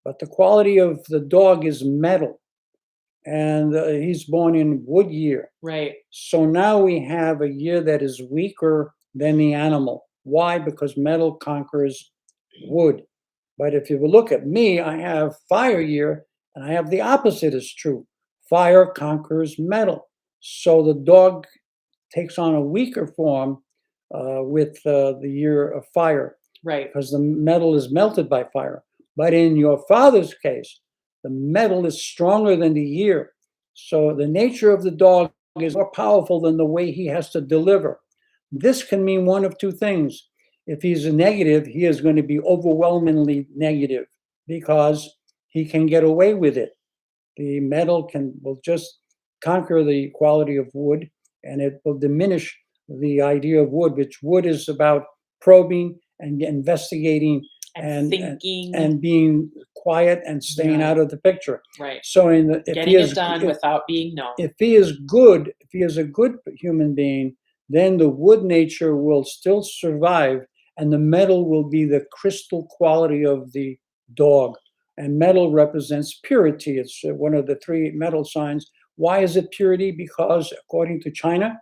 But the quality of the dog is metal. And he's born in wood year. Right. So now we have a year that is weaker than the animal. Why? Because metal conquers wood. But if you look at me, I have fire year, and I have the opposite is true. Fire conquers metal. So the dog takes on a weaker form with the year of fire. Right. Because the metal is melted by fire. But in your father's case, the metal is stronger than the year. So the nature of the dog is more powerful than the way he has to deliver. This can mean one of two things. If he's a negative, he is going to be overwhelmingly negative because he can get away with it. The metal will just conquer the quality of wood, and it will diminish the idea of wood, which wood is about probing and investigating and thinking and being quiet and staying out of the picture. Right. So getting it done without being known. If he is good, if he is a good human being, then the wood nature will still survive, and the metal will be the crystal quality of the dog. And metal represents purity. It's one of the three metal signs. Why is it purity? Because according to China,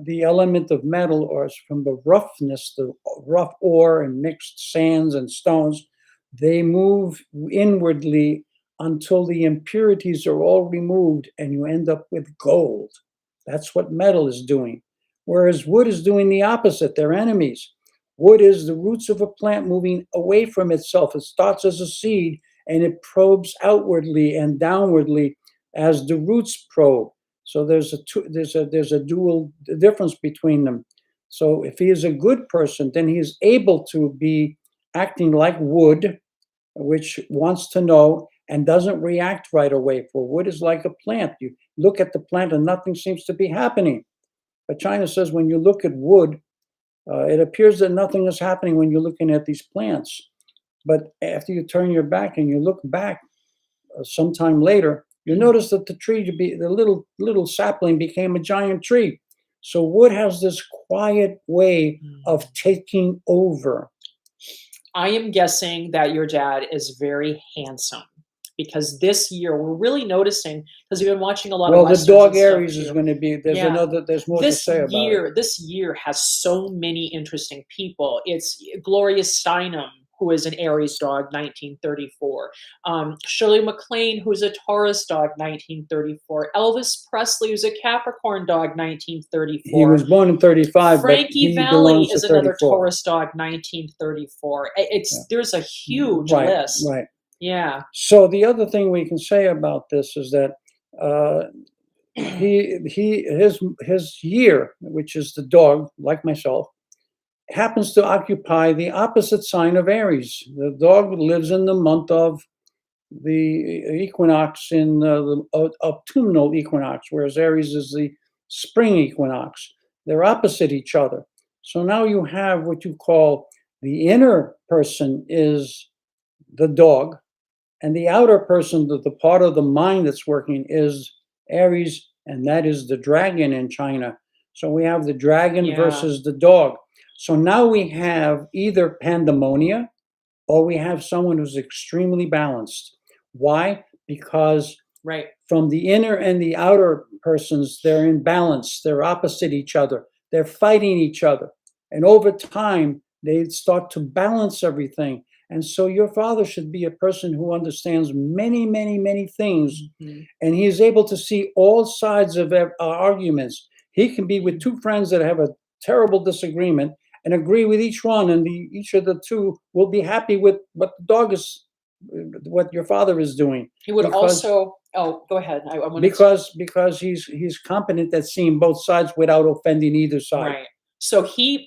the element of metal, or from the roughness, the rough ore and mixed sands and stones, they move inwardly until the impurities are all removed and you end up with gold. That's what metal is doing. Whereas wood is doing the opposite. They're enemies. Wood is the roots of a plant moving away from itself. It starts as a seed and it probes outwardly and downwardly as the roots probe. So there's a dual difference between them. So if he is a good person, then he is able to be acting like wood, which wants to know and doesn't react right away. For wood is like a plant. You look at the plant and nothing seems to be happening. But China says when you look at wood, it appears that nothing is happening when you're looking at these plants. But after you turn your back and you look back sometime later, you notice that the little sapling became a giant tree. So wood has this quiet way of taking over. I am guessing that your dad is very handsome, because this year we're really noticing, because we've been watching a lot of Westerns. Well, the dog Aries is going to be, there's more to say about it. This year has so many interesting people. It's Gloria Steinem, who is an Aries dog, 1934. Shirley MacLaine, who's a Taurus dog, 1934. Elvis Presley, who's a Capricorn dog, 1934. He was born in 35, Frankie but Valli is another 34. Taurus dog, 1934. There's a huge list. Right. Yeah. So the other thing we can say about this is that his year, which is the dog, like myself, happens to occupy the opposite sign of Aries. The dog lives in the month of the equinox, in the autumnal equinox, whereas Aries is the spring equinox. They're opposite each other. So now you have what you call the inner person is the dog, and the outer person, the part of the mind that's working, is Aries, and that is the dragon in China. So we have the dragon versus the dog. So now we have either pandemonia or we have someone who's extremely balanced. Why? Because from the inner and the outer persons, they're in balance. They're opposite each other. They're fighting each other. And over time, they start to balance everything. And so your father should be a person who understands many, many, many things. Mm-hmm. And he is able to see all sides of arguments. He can be with two friends that have a terrible disagreement and agree with each one, and each of the two will be happy with what the dog is, what your father is doing. He would also. Oh, go ahead. Because he's competent at seeing both sides without offending either side. Right. So he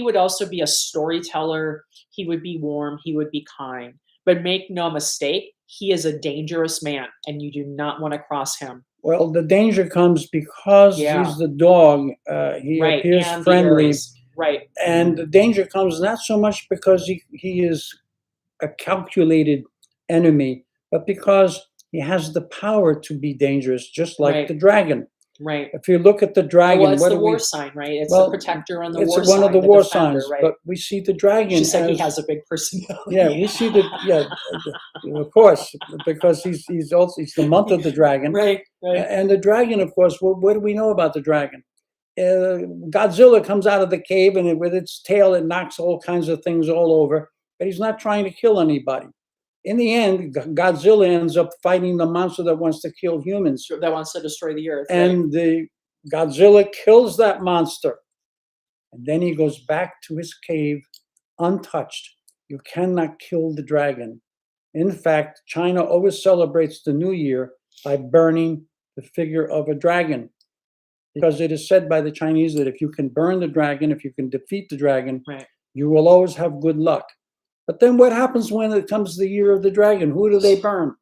would also be a storyteller. He would be warm. He would be kind. But make no mistake, he is a dangerous man, and you do not want to cross him. Well, the danger comes because he's the dog. He appears friendly. Right. And the danger comes not so much because he is a calculated enemy, but because he has the power to be dangerous, just like the dragon. Right. If you look at the dragon, it's the war sign, right? It's the protector on the war sign. It's one of the war signs, right? But we see the dragon. She said he has a big personality. Yeah, we see of course, because he's the month of the dragon, right? And the dragon, of course. What do we know about the dragon? Godzilla comes out of the cave, and with its tail, it knocks all kinds of things all over. But he's not trying to kill anybody. In the end, Godzilla ends up fighting the monster that wants to kill humans. That wants to destroy the earth. And the Godzilla kills that monster. And then he goes back to his cave untouched. You cannot kill the dragon. In fact, China always celebrates the New Year by burning the figure of a dragon. Because it is said by the Chinese that if you can burn the dragon, if you can defeat the dragon, you will always have good luck. But then what happens when it comes the year of the dragon? Who do they burn?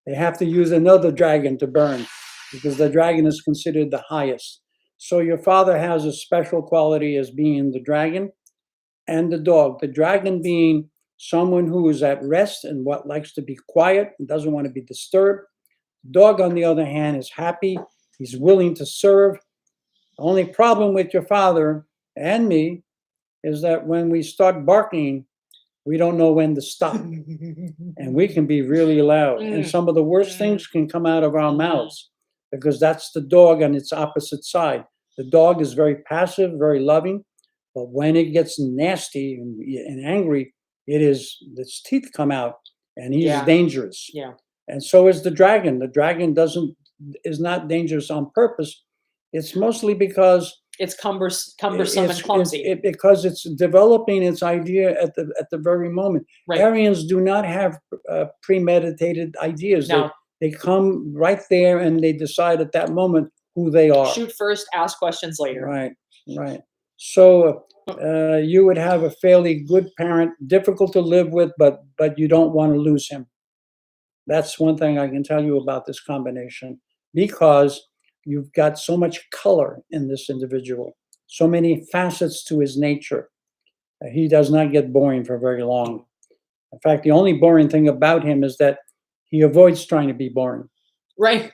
They have to use another dragon to burn, because the dragon is considered the highest. So your father has a special quality as being the dragon and the dog. The dragon being someone who is at rest and what likes to be quiet and doesn't want to be disturbed. The dog, on the other hand, is happy. He's willing to serve. The only problem with your father and me is that when we start barking, we don't know when to stop. And we can be really loud. And some of the worst things can come out of our mouths because that's the dog on its opposite side. The dog is very passive, very loving, but when it gets nasty and angry, its teeth come out, and he's dangerous. Yeah. And so is the dragon. The dragon is not dangerous on purpose. It's mostly because it's cumbersome and clumsy. Because it's developing its idea at the very moment. Right. Arians do not have premeditated ideas. No. They come right there and they decide at that moment who they are. Shoot first, ask questions later. Right, right. So you would have a fairly good parent, difficult to live with, but you don't want to lose him. That's one thing I can tell you about this combination, because you've got so much color in this individual, so many facets to his nature. He does not get boring for very long. In fact, the only boring thing about him is that he avoids trying to be boring. Right.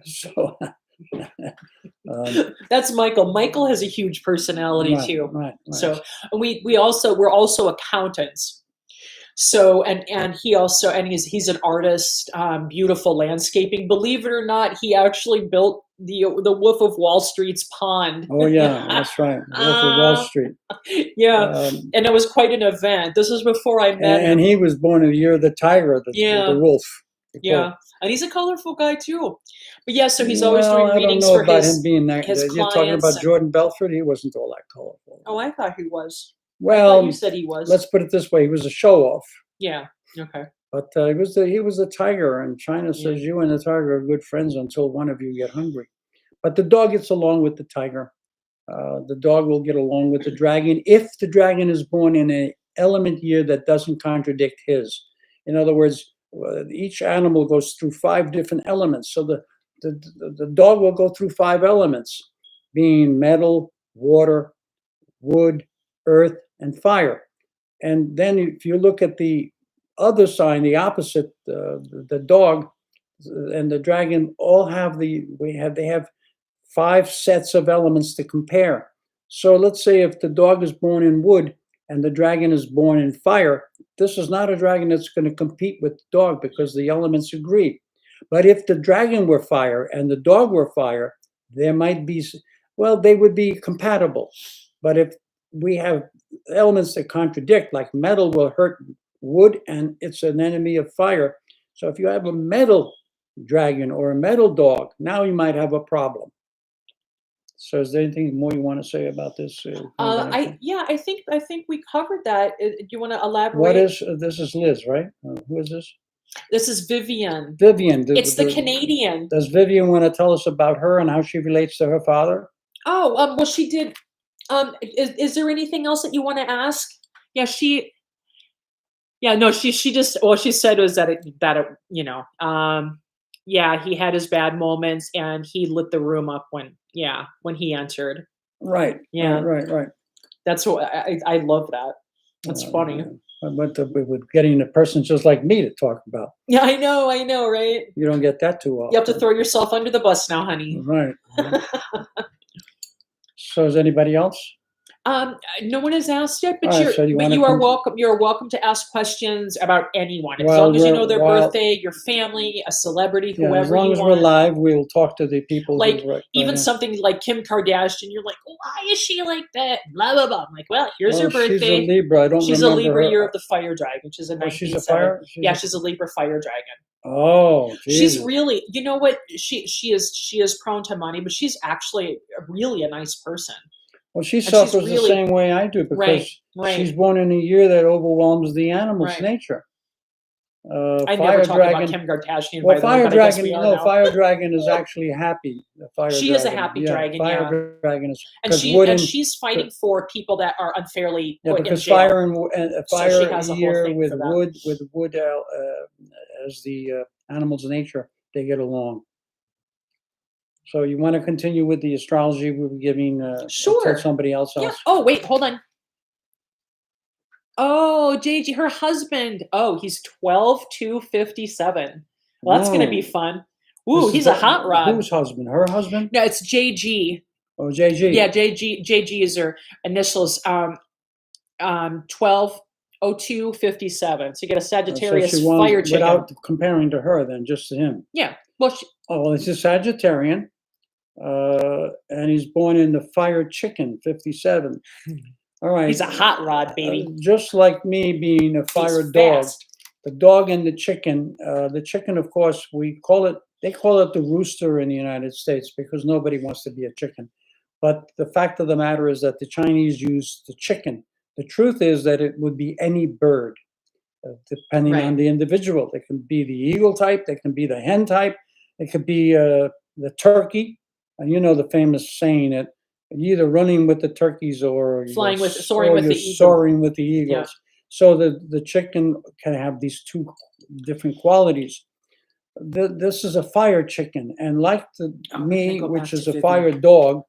So that's Michael. Michael has a huge personality too. Right. So we're also accountants. So and he's an artist, beautiful landscaping. Believe it or not, he actually built the Wolf of Wall Street's pond. Oh yeah, that's right. Wolf of Wall Street. Yeah, and it was quite an event. This was before I met him. And he was born in the year of the tiger, the wolf. Yeah, and he's a colorful guy too. But yeah, so he's always doing readings for his clients. You're talking about Jordan Belfort. He wasn't all that colorful. Oh, I thought he was. Well, you said he was. Let's put it this way: he was a show-off. Yeah. Okay. But he was a tiger, and China says you and the tiger are good friends until one of you get hungry. But the dog gets along with the tiger. The dog will get along with the dragon if the dragon is born in an element year that doesn't contradict his. In other words, each animal goes through 5 different elements. So the dog will go through 5 elements, being metal, water, wood, earth, and fire. And then if you look at the other sign, the opposite, the dog and the dragon all have they have 5 sets of elements to compare. So let's say if the dog is born in wood and the dragon is born in fire, this is not a dragon that's going to compete with the dog because the elements agree. But if the dragon were fire and the dog were fire, there might be, they would be compatible. But if we have elements that contradict, like metal will hurt wood and it's an enemy of fire. So if you have a metal dragon or a metal dog, now you might have a problem. So is there anything more you want to say about this? I think we covered that. Do you want to elaborate? What is this? Is Liz, right? Who is this? This is Vivian. Vivian. It's the Canadian. Does Vivian want to tell us about her and how she relates to her father? Oh, well, she did. Is there anything else that you want to ask? Yeah, she just, all she said was that he had his bad moments and he lit the room up when he entered. Right. Yeah. Right. That's what I love that. That's funny. But with getting a person just like me to talk about. Yeah, I know, right? You don't get that too often. You have to throw yourself under the bus now, honey. Right. So is anybody else? No one has asked yet, but right, you are welcome. You're welcome to ask questions about anyone, as long as you know their birthday, your family, a celebrity, whoever. As long as we're live, we'll talk to the people. Like even something like Kim Kardashian, you're like, why is she like that? Blah blah blah. I'm like, well, here's her birthday. She's a Libra. She's a Libra year of the fire dragon. She's a 1970. She's a fire. She's a Libra fire dragon. Oh, geez. She's really, you know what? She is prone to money, but she's actually really a nice person. Well, she suffers the same way I do because she's born in a year that overwhelms the animal's nature. I never talk about Kim Kardashian. Well, fire dragon is actually happy. She is a happy dragon. Fire dragon is, and she's fighting for people that are unfairly put in jail. Fire year with wood as the animal's nature, they get along. So you want to continue with the astrology we were giving? Sure. Somebody else. Yeah. Oh, wait, hold on. Oh, JG, her husband. Oh, he's 12-57. Well, that's going to be fun. Ooh, he's a hot rod. Whose husband? Her husband? No, it's JG. Oh, JG. Yeah, JG is her initials. 120257. So you get a Sagittarius she won fire chicken. without comparing to her, then just to him. Yeah. Well, well, it's a Sagittarian, and he's born in the fire chicken 57. All right. He's a hot rod, baby. Just like me being a fire dog. The dog and the chicken, of course, they call it the rooster in the United States because nobody wants to be a chicken. But the fact of the matter is that the Chinese use the chicken. The truth is that it would be any bird, depending on the individual. They can be the eagle type, they can be the hen type, it could be the turkey. And you know the famous saying that you're either running with the turkeys or soaring with the eagles. Yeah. So the chicken can have these two different qualities. This is a fire chicken, and like me, which is a fire dog,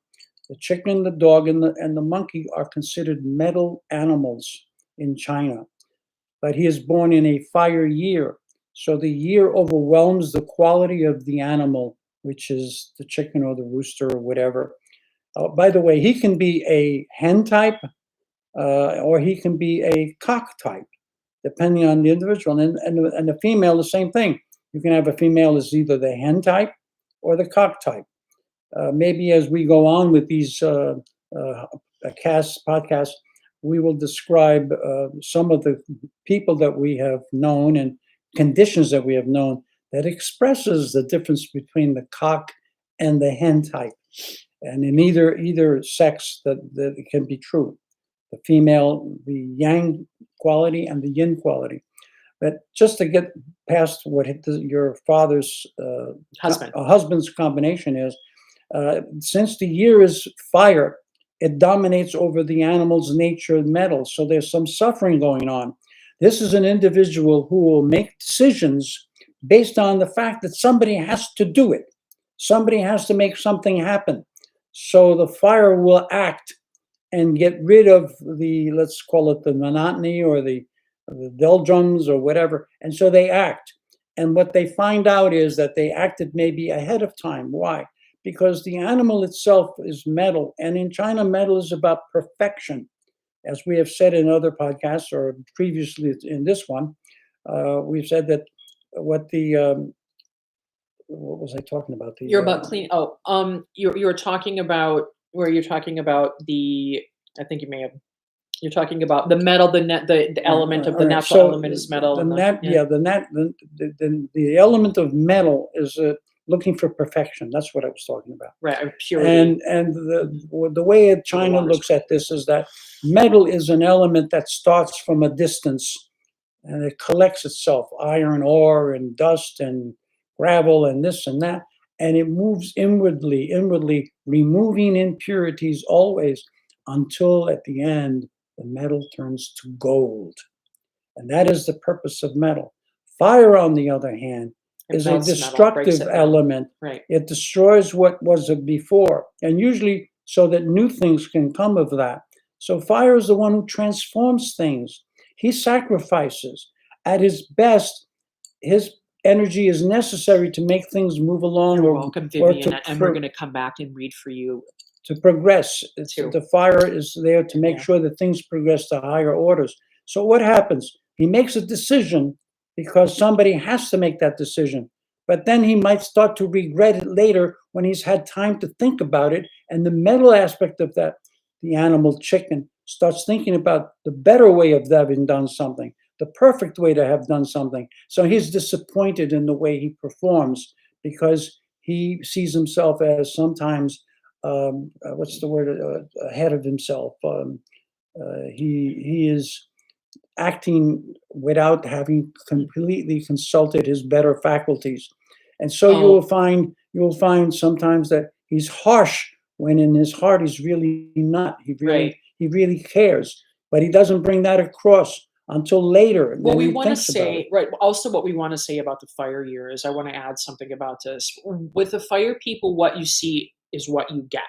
the chicken, the dog, and the monkey are considered metal animals in China. But he is born in a fire year, so the year overwhelms the quality of the animal, which is the chicken or the rooster or whatever. By the way, he can be a hen type, or he can be a cock type, depending on the individual. And the female, the same thing. You can have a female as either the hen type or the cock type. Maybe as we go on with these podcasts, we will describe some of the people that we have known and conditions that we have known that expresses the difference between the cock and the hen type. And in either sex that it can be true. The female, the yang quality and the yin quality. But just to get past what your father's husband's combination is, since the year is fire, it dominates over the animal's nature and metal. So there's some suffering going on. This is an individual who will make decisions based on the fact that somebody has to do it. Somebody has to make something happen. So the fire will act and get rid of the, let's call it the monotony or the doldrums or whatever. And so they act. And what they find out is that they acted maybe ahead of time. Why? Because the animal itself is metal. And in China, metal is about perfection. As we have said in other podcasts or previously in this one, we've said that what was I talking about? You're about clean. Oh, you're talking about where you're talking about the. I think you may have. You're talking about the metal, the element of the natural element is metal. The element of metal is looking for perfection. That's what I was talking about. Right, purity. And the way China looks at this is that metal is an element that starts from a distance, and it collects itself, iron ore and dust and gravel and this and that, and it moves inwardly, removing impurities always until at the end the metal turns to gold. And that is the purpose of metal. Fire, on the other hand, is a destructive element. Right. It destroys what was before, and usually so that new things can come of that. So fire is the one who transforms things. He sacrifices. At his best, his energy is necessary to make things move along. You're welcome, Vivian, and we're going to come back and read for you. To progress. The fire is there to make sure that things progress to higher orders. So what happens? He makes a decision because somebody has to make that decision. But then he might start to regret it later when he's had time to think about it. And the mental aspect of that, the animal chicken, starts thinking about the better way of having done something, the perfect way to have done something. So he's disappointed in the way he performs because he sees himself as sometimes, what's the word, ahead of himself. He is acting without having completely consulted his better faculties. And so you will find sometimes that he's harsh when in his heart he's really not. He really cares, but he doesn't bring that across until later. What we want to say, right? Also, what we want to say about the fire year is, I want to add something about this. With the fire people, what you see is what you get.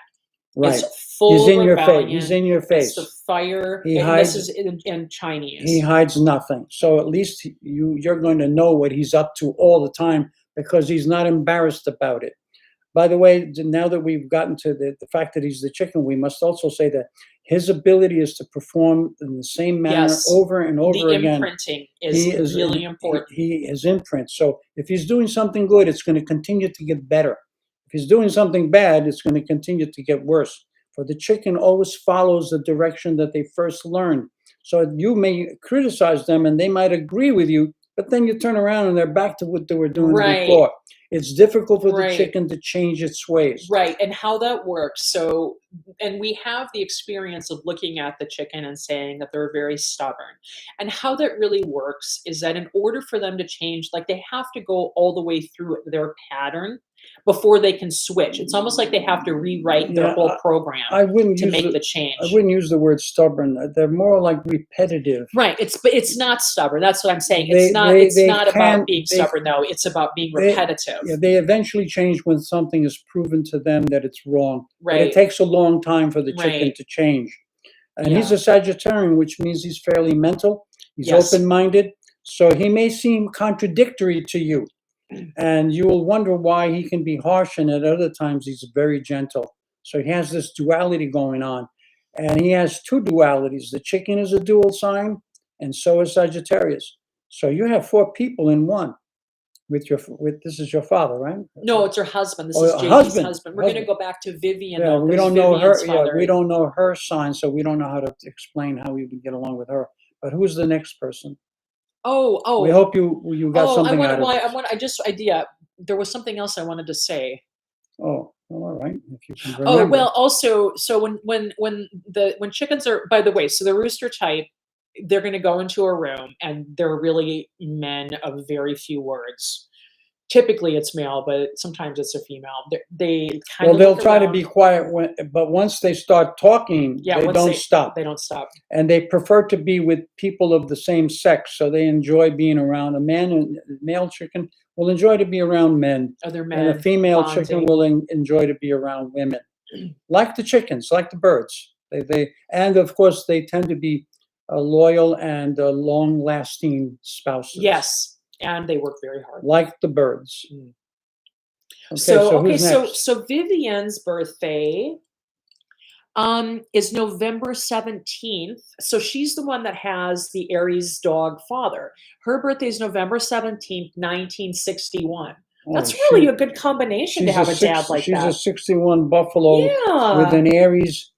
Right. It's full He's in of your face. rebellion. He's in your face. It's the fire. He and hides. This is in Chinese. He hides nothing. So at least you're going to know what he's up to all the time because he's not embarrassed about it. By the way, now that we've gotten to the fact that he's the chicken, we must also say that his ability is to perform in the same manner Yes. over and over The again. imprinting is really important. He is imprint. So if he's doing something good, it's going to continue to get better. If he's doing something bad, it's going to continue to get worse. For the chicken always follows the direction that they first learned. So you may criticize them and they might agree with you, but then you turn around and they're back to what they were doing before. It's difficult for the chicken to change its ways. Right, and how that works. So, and we have the experience of looking at the chicken and saying that they're very stubborn. And how that really works is that in order for them to change, like they have to go all the way through their pattern before they can switch. It's almost like they have to rewrite their whole program to make the change. I wouldn't use the word stubborn. They're more like repetitive. Right. But it's not stubborn. That's what I'm saying. It's not about being stubborn though. It's about being repetitive. They eventually change when something is proven to them that it's wrong. Right. But it takes a long time for the chicken to change. And he's a Sagittarian, which means he's fairly mental. He's open-minded. So he may seem contradictory to you. And you will wonder why he can be harsh, and at other times he's very gentle. So he has this duality going on. And he has two dualities. The chicken is a dual sign, and so is Sagittarius. So you have four people in one. This is your father, right? No, it's her husband. This is JP's husband. We're going to go back to Vivian. Yeah, we don't know her. Yeah, we don't know her sign, so we don't know how to explain how we would get along with her. But who's the next person? Oh. We hope you got something out of it. There was something else I wanted to say. Oh, well, all right. If you can remember. Oh, well, also, so when chickens are, by the way, so the rooster type, they're going to go into a room and they're really men of very few words. Typically it's male, but sometimes it's a female. They'll try to be quiet, but once they start talking, they don't stop. They don't stop. And they prefer to be with people of the same sex, so they enjoy being around. A male chicken will enjoy to be around men. Other men. And a female chicken will enjoy to be around women. Like the chickens, like the birds. And of course, they tend to be loyal and long-lasting spouses. Yes. And they work very hard. Like the birds. Okay, so Vivian's birthday is November 17th. So she's the one that has the Aries dog father. Her birthday is November 17th, 1961. That's really a good combination to have a dad like that. She's a 61 buffalo with an Aries.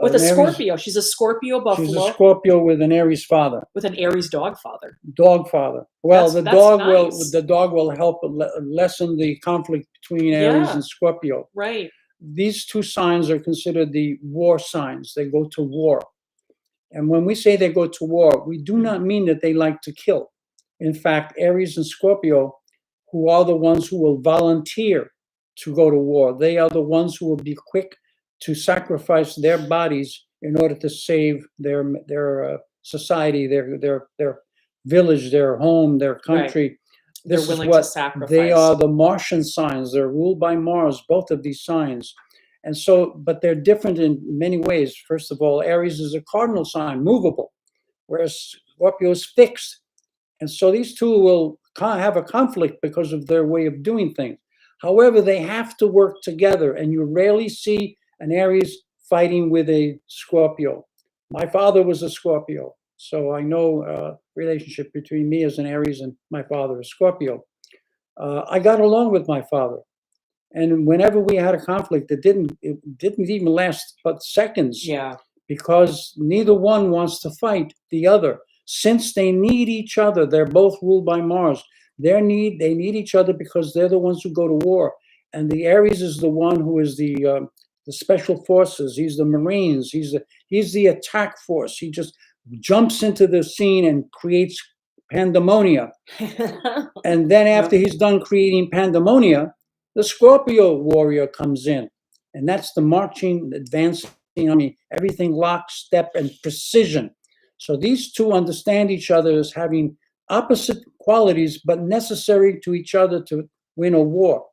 With a Scorpio. She's a Scorpio buffalo. She's a Scorpio with an Aries father. With an Aries dog father. Dog father. Well, the dog will help lessen the conflict between Aries and Scorpio. Right. These two signs are considered the war signs. They go to war. And when we say they go to war, we do not mean that they like to kill. In fact, Aries and Scorpio, who are the ones who will volunteer to go to war, they are the ones who will be quick to sacrifice their bodies in order to save their society, their village, their home, their country. Right. They're willing to sacrifice. They are the Martian signs. They're ruled by Mars, both of these signs. And so, but they're different in many ways. First of all, Aries is a cardinal sign, movable, whereas Scorpio is fixed. And so these two will have a conflict because of their way of doing things. However, they have to work together, and you rarely see an Aries fighting with a Scorpio. My father was a Scorpio, so I know relationship between me as an Aries and my father, a Scorpio. I got along with my father, and whenever we had a conflict, it didn't even last but seconds. Yeah. Because neither one wants to fight the other. Since they need each other, they're both ruled by Mars. They need each other because they're the ones who go to war. And the Aries is the one who is the special forces. He's the Marines. He's the attack force. He just jumps into the scene and creates pandemonia. And then after he's done creating pandemonia, the Scorpio warrior comes in. And that's the marching, advancing army, everything lockstep and precision. So these two understand each other as having opposite qualities, but necessary to each other to win a war.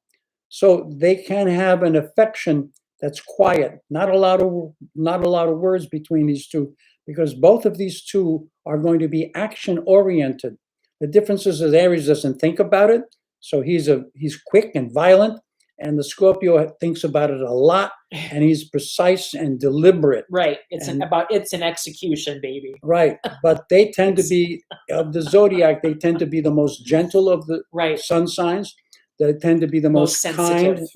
So they can have an affection that's quiet, not a lot of words between these two, because both of these two are going to be action oriented. The difference is that Aries doesn't think about it. So he's quick and violent, and the Scorpio thinks about it a lot, and he's precise and deliberate. Right. It's an execution, baby. Right. But they tend to be, of the zodiac, they tend to be the most gentle of the sun signs. They tend to be the most kind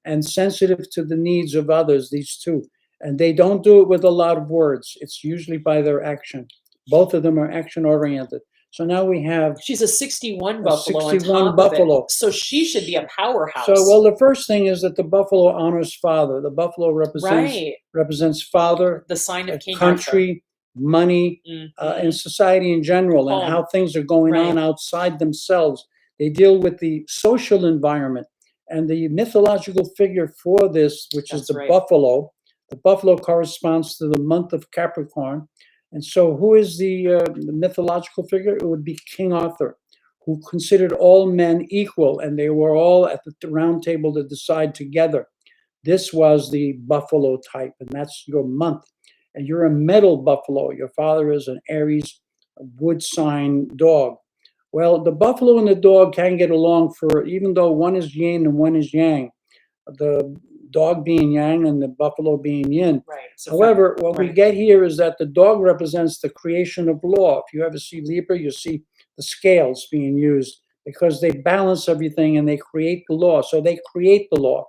and sensitive to the needs of others, these two. And they don't do it with a lot of words. It's usually by their action. Both of them are action oriented. So now we have... She's a 61 buffalo 61 on top buffalo. of it. So she should be a powerhouse. So, well, the first thing is that the buffalo honors father. The buffalo represents father, the sign of King country, Arthur. Money, and society in general, and how things are going on outside themselves. They deal with the social environment. And the mythological figure for this, which is the buffalo corresponds to the month of Capricorn. And so who is the mythological figure? It would be King Arthur, who considered all men equal, and they were all at the round table to decide together. This was the buffalo type, and that's your month. And you're a metal buffalo. Your father is an Aries wood sign dog. Well, the buffalo and the dog can get along even though one is yin and one is yang. The dog being yang and the buffalo being yin. Right. So however, what we get here is that the dog represents the creation of law. If you ever see Libra, you see the scales being used because they balance everything and they create the law. So they create the law.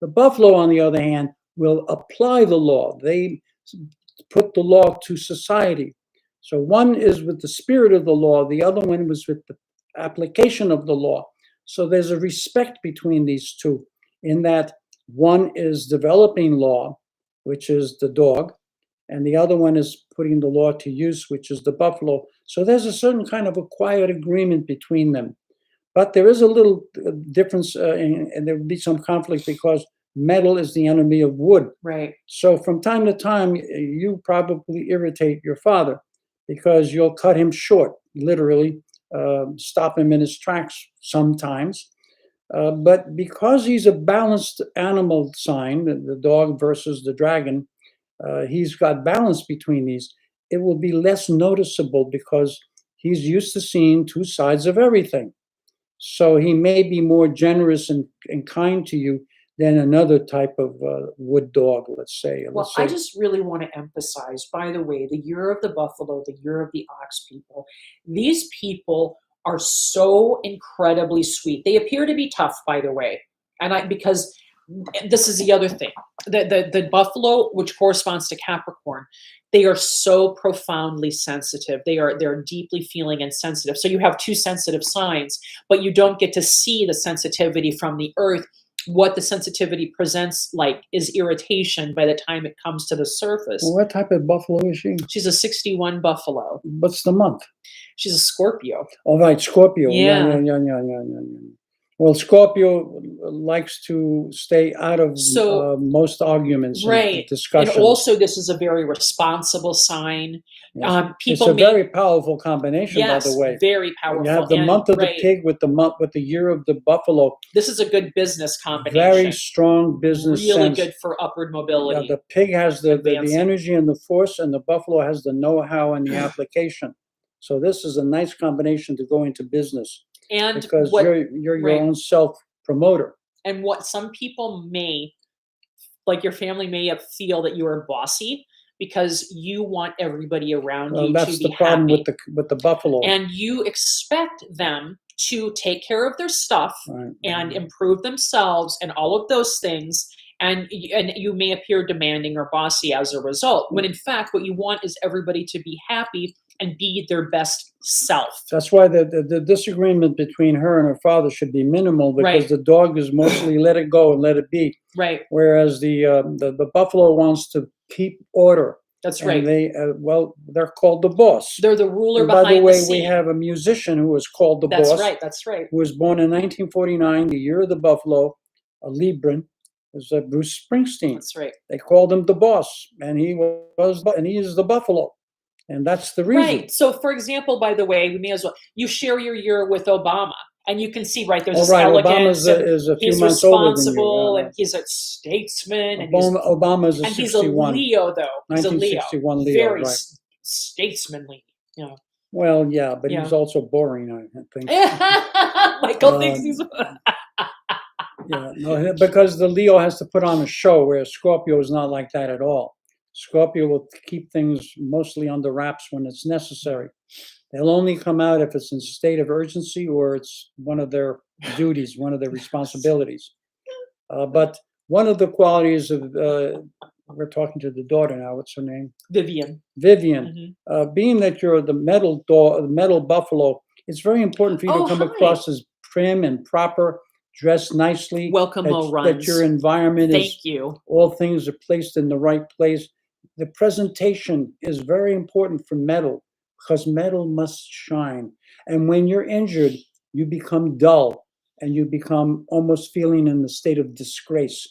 The buffalo, on the other hand, will apply the law. They put the law to society. So one is with the spirit of the law. The other one was with the application of the law. So there's a respect between these two in that one is developing law, which is the dog, and the other one is putting the law to use, which is the buffalo. So there's a certain kind of a quiet agreement between them. But there is a little difference, and there will be some conflict because metal is the enemy of wood. Right. So from time to time, you probably irritate your father because you'll cut him short, literally, stop him in his tracks sometimes. But because he's a balanced animal sign, the dog versus the dragon, he's got balance between these. It will be less noticeable because he's used to seeing two sides of everything. So he may be more generous and kind to you than another type of wood dog, let's say. Well, I just really want to emphasize, by the way, the year of the buffalo, the year of the ox people, these people are so incredibly sweet. They appear to be tough, by the way. And because this is the other thing. The buffalo, which corresponds to Capricorn, they are so profoundly sensitive. They're deeply feeling and sensitive. So you have two sensitive signs, but you don't get to see the sensitivity from the earth. What the sensitivity presents like is irritation by the time it comes to the surface. Well, what type of buffalo is she? She's a 61 buffalo. What's the month? She's a Scorpio. All right, Scorpio. Yeah. Well, Scorpio likes to stay out of most arguments and discussions. And also, this is a very responsible sign. Yes. It's a very powerful combination, by the way. Very powerful. You have the month of the pig with the year of the buffalo. This is a good business combination. Very strong business really sense. Good for upward mobility. Yeah, the pig has the energy and the force, and the buffalo has the know-how and the application. So this is a nice combination to go into business. And because you're your own self-promoter. And what some people may, like your family may feel that you are bossy because you want everybody around you to be happy. That's the problem with the buffalo. And you expect them to take care of their stuff and improve themselves and all of those things. And you may appear demanding or bossy as a result, when in fact what you want is everybody to be happy and be their best self. That's why the disagreement between her and her father should be minimal, because the dog is mostly let it go and let it be. Right. Whereas the buffalo wants to keep order. That's right. And they're called the boss. They're the ruler and behind the scene. By the way, we have a musician who was called the boss. That's right. Who was born in 1949, the year of the buffalo, a Libran. Was Bruce Springsteen. That's right. They called him the boss, and he is the buffalo, and that's the reason. Right. So, for example, by the way, we may as well you share your year with Obama, and you can see there's this elegance. Obama is a few he's months older than you. And he's a statesman. Obama's a 61. He's a Leo, though. He's a Leo. 1961 Leo. Very statesmanly. You know. Well, yeah, but Yeah. he's also boring, I think. Michael thinks he's. Yeah, no, because the Leo has to put on a show, where Scorpio is not like that at all. Scorpio will keep things mostly under wraps when it's necessary. They'll only come out if it's in state of urgency or it's one of their duties, one of their responsibilities. But one of the qualities of, we're talking to the daughter now, what's her name? Vivian. Vivian. Being that you're the metal the metal buffalo, it's very important for you to come across as prim and proper, dressed nicely. Welcome, Mo Runs. That your environment is. Thank you. All things are placed in the right place. The presentation is very important for metal, because metal must shine. And when you're injured, you become dull and you become almost feeling in the state of disgrace,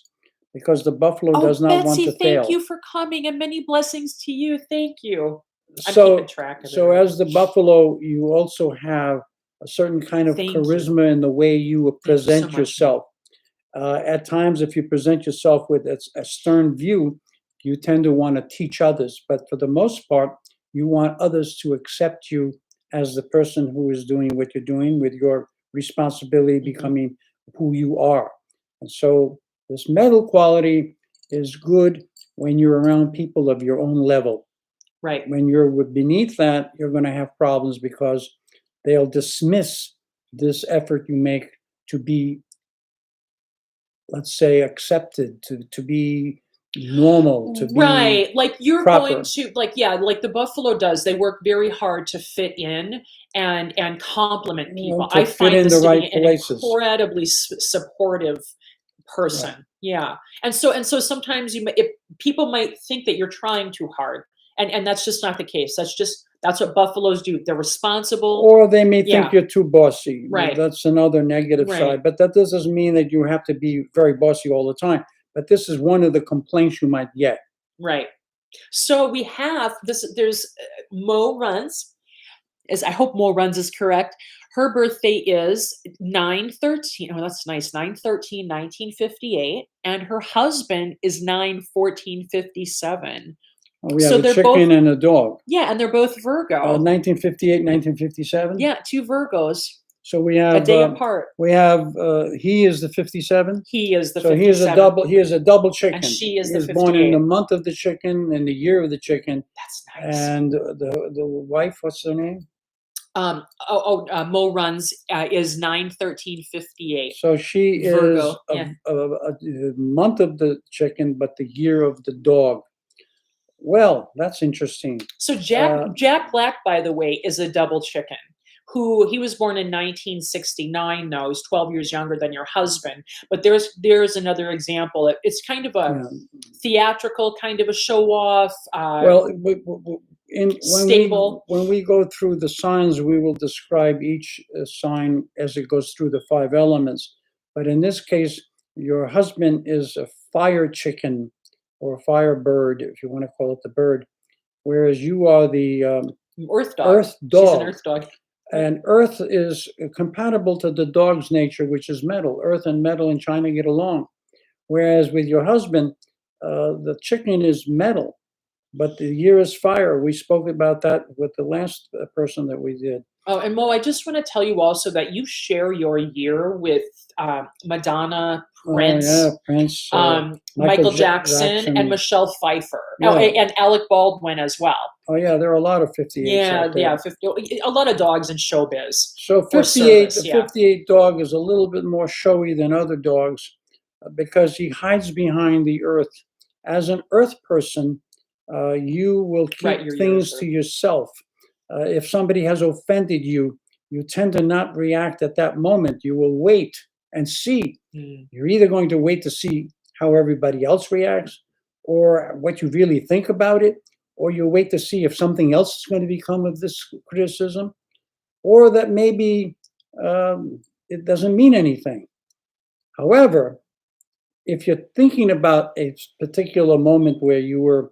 because the buffalo does not want to fail. Thank you for coming, and many blessings to you. Thank you. I'm So, keeping track of so it. as the buffalo, you also have a certain kind of charisma in the way you present yourself. At times, if you present yourself with a stern view, you tend to want to teach others. But for the most part, you want others to accept you as the person who is doing what you're doing, with your responsibility becoming who you are. And so this metal quality is good when you're around people of your own level. Right. When you're beneath that, you're going to have problems, because they'll dismiss this effort you make to be, let's say, accepted, to be normal, to be right. Like you're proper. going to, like, yeah, like the buffalo does. They work very hard to fit in and compliment people. To I fit find in this the to right be an places. incredibly supportive person. Right. Yeah. And so sometimes people might think that you're trying too hard. And that's just not the case. That's what buffaloes do. They're responsible. Or they may think you're too bossy. Right. That's another negative side. But that doesn't mean that you have to be very bossy all the time. But this is one of the complaints you might get. Right. So we have this. There's Mo Runs. I hope Mo Runs is correct. Her birthday is 9/13. Oh, that's nice. 9/13/1958, and her husband is 9/14/57. We have a chicken and a dog. Yeah, and they're both Virgo. 1958, 1957. Yeah, two Virgos. So we have a day apart. We have he is the 57. He is the 57. So he is a double. He is a double chicken. And she is the 58. He was born in the month of the chicken and the year of the chicken. That's nice. And the wife, what's her name? Mo Runs is 9/13/58. So she Virgo, is a month of the chicken, but the year of the dog. Well, that's interesting. So Jack Black, by the way, is a double chicken. He was born in 1969. Though he's 12 years younger than your husband. But there's another example. It's kind of a theatrical, kind of a show off. Stable. When we go through the signs, we will describe each sign as it goes through the 5 elements. But in this case, your husband is a fire chicken, or fire bird, if you want to call it the bird, whereas you are the earth dog. Earth dog. She's an earth dog. And earth is compatible to the dog's nature, which is metal. Earth and metal in China get along. Whereas with your husband, the chicken is metal, but the year is fire. We spoke about that with the last person that we did. Oh, and Mo, I just want to tell you also that you share your year with Madonna, Prince, Prince, Michael Jackson, and Michelle Pfeiffer, and Alec Baldwin as well. Oh yeah, there are a lot of 58s. Yeah, 50, a lot of dogs in showbiz. So 58, the 58 dog is a little bit more showy than other dogs, because he hides behind the earth. As an earth person, you will keep things to yourself. If somebody has offended you, you tend to not react at that moment. You will wait and see. You're either going to wait to see how everybody else reacts, or what you really think about it, or you'll wait to see if something else is going to become of this criticism, or that maybe it doesn't mean anything. However, if you're thinking about a particular moment where you were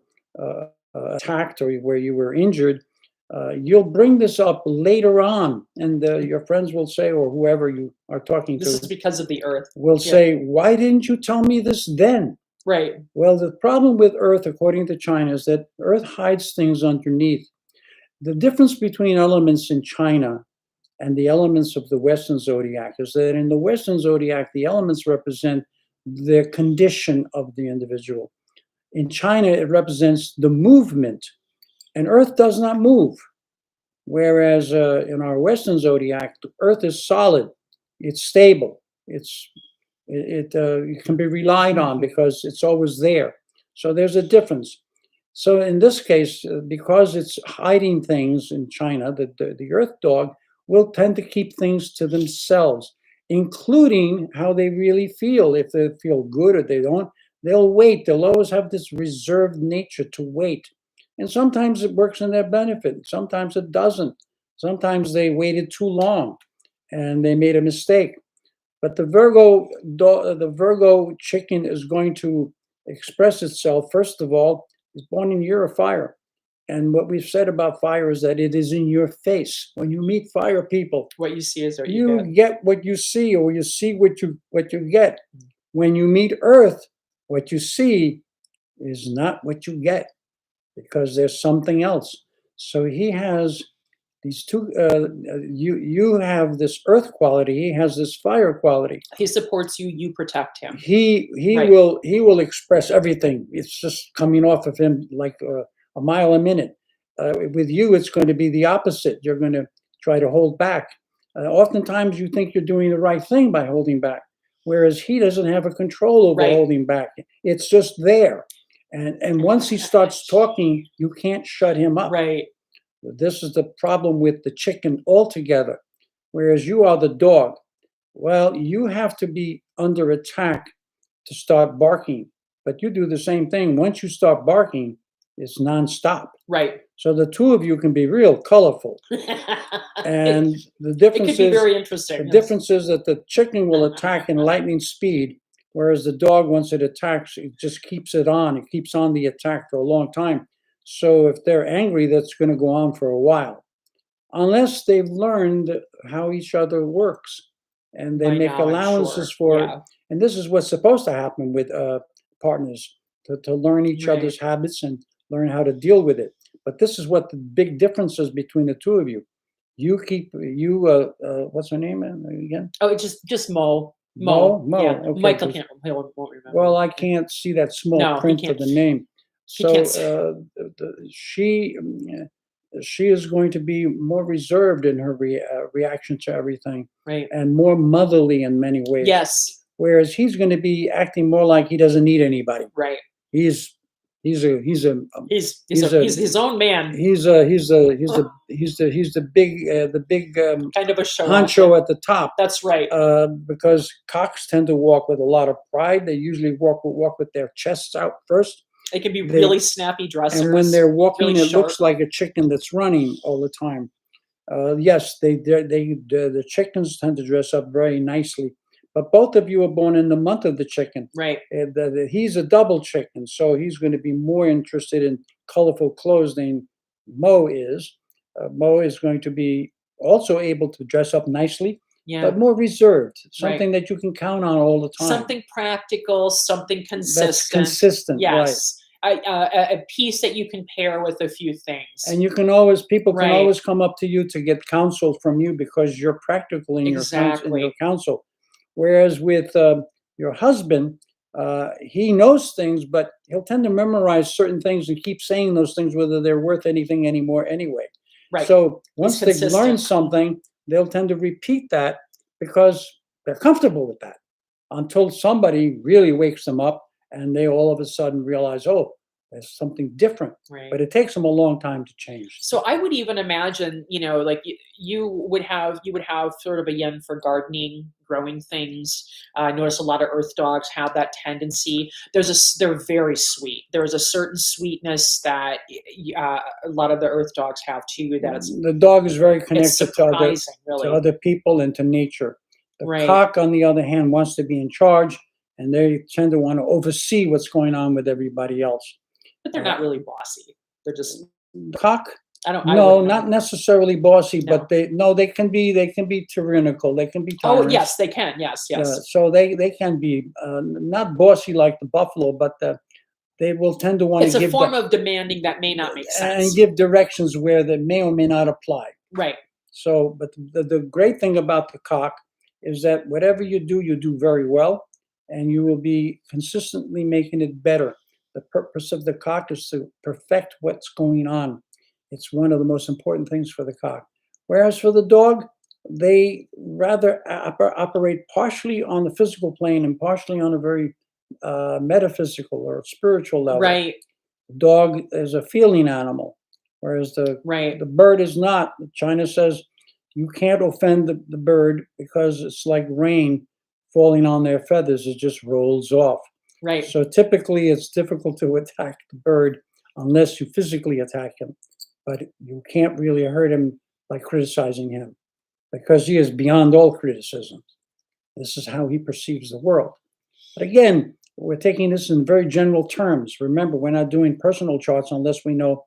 attacked or where you were injured, you'll bring this up later on, and your friends will say, or whoever you are talking to, this is because of the earth, will say, why didn't you tell me this then? Right. Well, the problem with earth, according to China, is that earth hides things underneath. the difference between elements in China and the elements of the Western zodiac is that in the Western zodiac, the elements represent the condition of the individual. In China, it represents the movement, and Earth does not move. Whereas in our Western zodiac, the Earth is solid, it's stable, it can be relied on because it's always there. So there's a difference. So in this case, because it's hiding things in China, the Earth dog will tend to keep things to themselves, including how they really feel. If they feel good or they don't, they'll wait. They'll always have this reserved nature to wait. And sometimes it works in their benefit. Sometimes it doesn't. Sometimes they waited too long and they made a mistake. But the Virgo chicken is going to express itself. First of all, it's born in year of fire. And what we've said about fire is that it is in your face. When you meet fire people, What you see is what you get what you see, or you see what you get. When you meet Earth, what you see is not what you get, because there's something else. So he has these two. You have this Earth quality. He has this fire quality. He supports you. You protect him. He Right. will express everything. It's just coming off of him like a mile a minute. With you, it's going to be the opposite. You're going to try to hold back. Oftentimes, you think you're doing the right thing by holding back, whereas he doesn't have a control over Right. holding back. It's just there. And once he starts talking, you can't shut him up. Right. This is the problem with the chicken altogether. Whereas you are the dog. Well, you have to be under attack to start barking. But you do the same thing. Once you start barking, it's nonstop. Right. So the two of you can be real colorful. And the It difference could be is very interesting. the yes. difference is that the chicken will attack in lightning speed, whereas the dog, once it attacks, it just keeps it on. It keeps on the attack for a long time. So if they're angry, that's going to go on for a while, unless they've learned how each other works, and they By make now, I'm allowances sure. for Yeah. it. And this is what's supposed to happen with partners, to learn each Right. other's habits and learn how to deal with it. But this is what the big difference is between the two of you. What's her name again? Oh, it's just Mo. Mo? Mo, Yeah. okay, Michael 'cause- can't. He won't remember. Well, I can't see that small No, he print of can't. the name. He So can't see. she is going to be more reserved in her reaction to everything, Right. and more motherly in many ways. Yes. Whereas he's going to be acting more like he doesn't need anybody. Right. He's He's He's a- his own man. he's the big Kind of a show. honcho at the top. That's right. Because cocks tend to walk with a lot of pride. They usually walk with their chests out first. They can be they- really snappy dressers. And when they're walking, really it looks sharp. like a chicken that's running all the time. Yes, the chickens tend to dress up very nicely. But both of you are born in the month of the chicken. Right. He's a double chicken, so he's going to be more interested in colorful clothes than Mo is. Mo is going to be also able to dress up nicely, Yeah. but more reserved, something that you can count on all the time. Something practical, something consistent. That's consistent, right? Yes. A piece that you can pair with a few things. And people can Right. always come up to you to get counsel from you because you're practical in Exactly. your counsel. Whereas with your husband, he knows things, but he'll tend to memorize certain things and keep saying those things whether they're worth anything anymore anyway. Right. So once they've consistent. learned something, they'll tend to repeat that because they're comfortable with that, until somebody really wakes them up and they all of a sudden realize, oh, there's something different. Right. But it takes them a long time to change. So I would even imagine, like you would have sort of a yen for gardening, growing things. I notice a lot of earth dogs have that tendency. They're very sweet. There's a certain sweetness that a lot of the earth dogs have too. That it's The dog is very it's connected surprising, to really. other people and to nature. The Right. cock, on the other hand, wants to be in charge, and they tend to want to oversee what's going on with everybody else. But they're not really bossy. They're just Cock? I No, wouldn't know. not necessarily bossy, No. but they can be tyrannical. They can be Oh tyrants. yes, they can. Yes. So they can be not bossy like the buffalo, but they will tend to want It's to a give form of demanding that may not make and sense. give directions where they may or may not apply. Right. So, but the great thing about the cock is that whatever you do very well, and you will be consistently making it better. The purpose of the cock is to perfect what's going on. It's one of the most important things for the cock. Whereas for the dog, they rather operate partially on the physical plane and partially on a very metaphysical or spiritual level. Right. Dog is a feeling animal, whereas Right. the bird is not. China says you can't offend the bird because it's like rain falling on their feathers. It just rolls off. Right. So typically it's difficult to attack the bird unless you physically attack him. But you can't really hurt him by criticizing him because he is beyond all criticism. This is how he perceives the world. But again, we're taking this in very general terms. Remember, we're not doing personal charts unless we know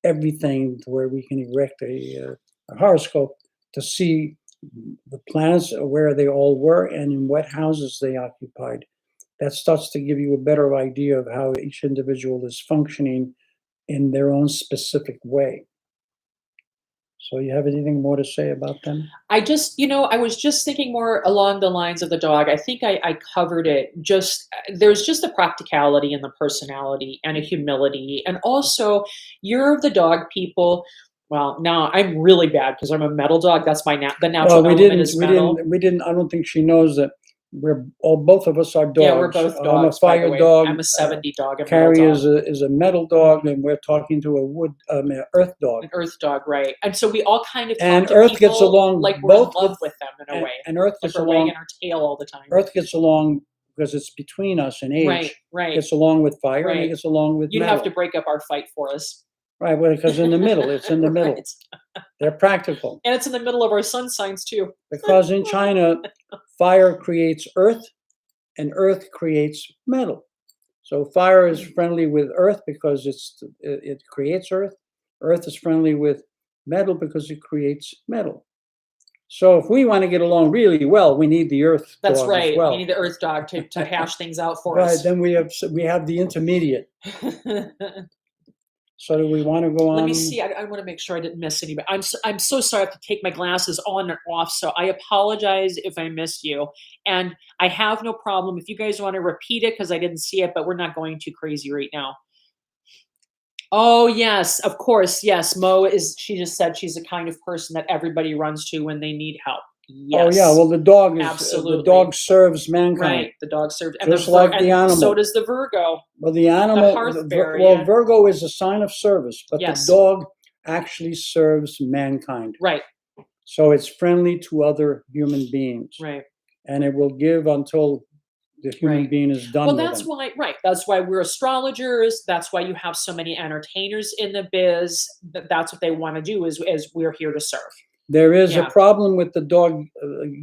everything to where we can erect a horoscope to see the planets, where they all were, and in what houses they occupied. That starts to give you a better idea of how each individual is functioning in their own specific way. So you have anything more to say about them? I just, I was just thinking more along the lines of the dog. I think I covered it. There's just a practicality and the personality and a humility. And also, you're the dog people. Well, now I'm really bad because I'm a metal dog. That's the natural element is metal. I don't think she knows that both of us are dogs. Yeah, we're both dogs. I'm a fire dog. I'm a 70 dog. Carrie is a metal dog, and we're talking to an earth dog. An earth dog, right? And so we all kind of talk and to Earth people gets along like we're in both love with them in a way. And Earth Like gets we're along. wagging our tail all the time. Earth gets along because it's between us in age. Right. Gets along with fire, and Right. it gets along with You'd metal. have to break up our fight for us. Right, well, because in the middle, it's in the middle. Right. They're practical. And it's in the middle of our sun signs too. Because in China, fire creates earth, and earth creates metal. So fire is friendly with earth because it creates earth. Earth is friendly with metal because it creates metal. So if we want to get along really well, we need the earth That's dog right. as well. We need the earth dog to hash things out for Right, us. then we have the intermediate. So do we want to go on? Let me see. I want to make sure I didn't miss anybody. I'm so sorry. I have to take my glasses on or off. So I apologize if I missed you. And I have no problem if you guys want to repeat it because I didn't see it, but we're not going too crazy right now. Oh yes, of course. Yes, she just said she's the kind of person that everybody runs to when they need help. Yes. Oh yeah, well the dog absolutely serves mankind. Right, the dog serves, just like the animal. So does the Virgo. Well, the animal, Virgo is a sign of service, but yes. the dog actually serves mankind. Right. So it's friendly to other human beings. Right. And it will give until the human being is done. Well, that's why, that's why we're astrologers. That's why you have so many entertainers in the biz. That's what they want to do is we're here to serve. There is a problem with the dog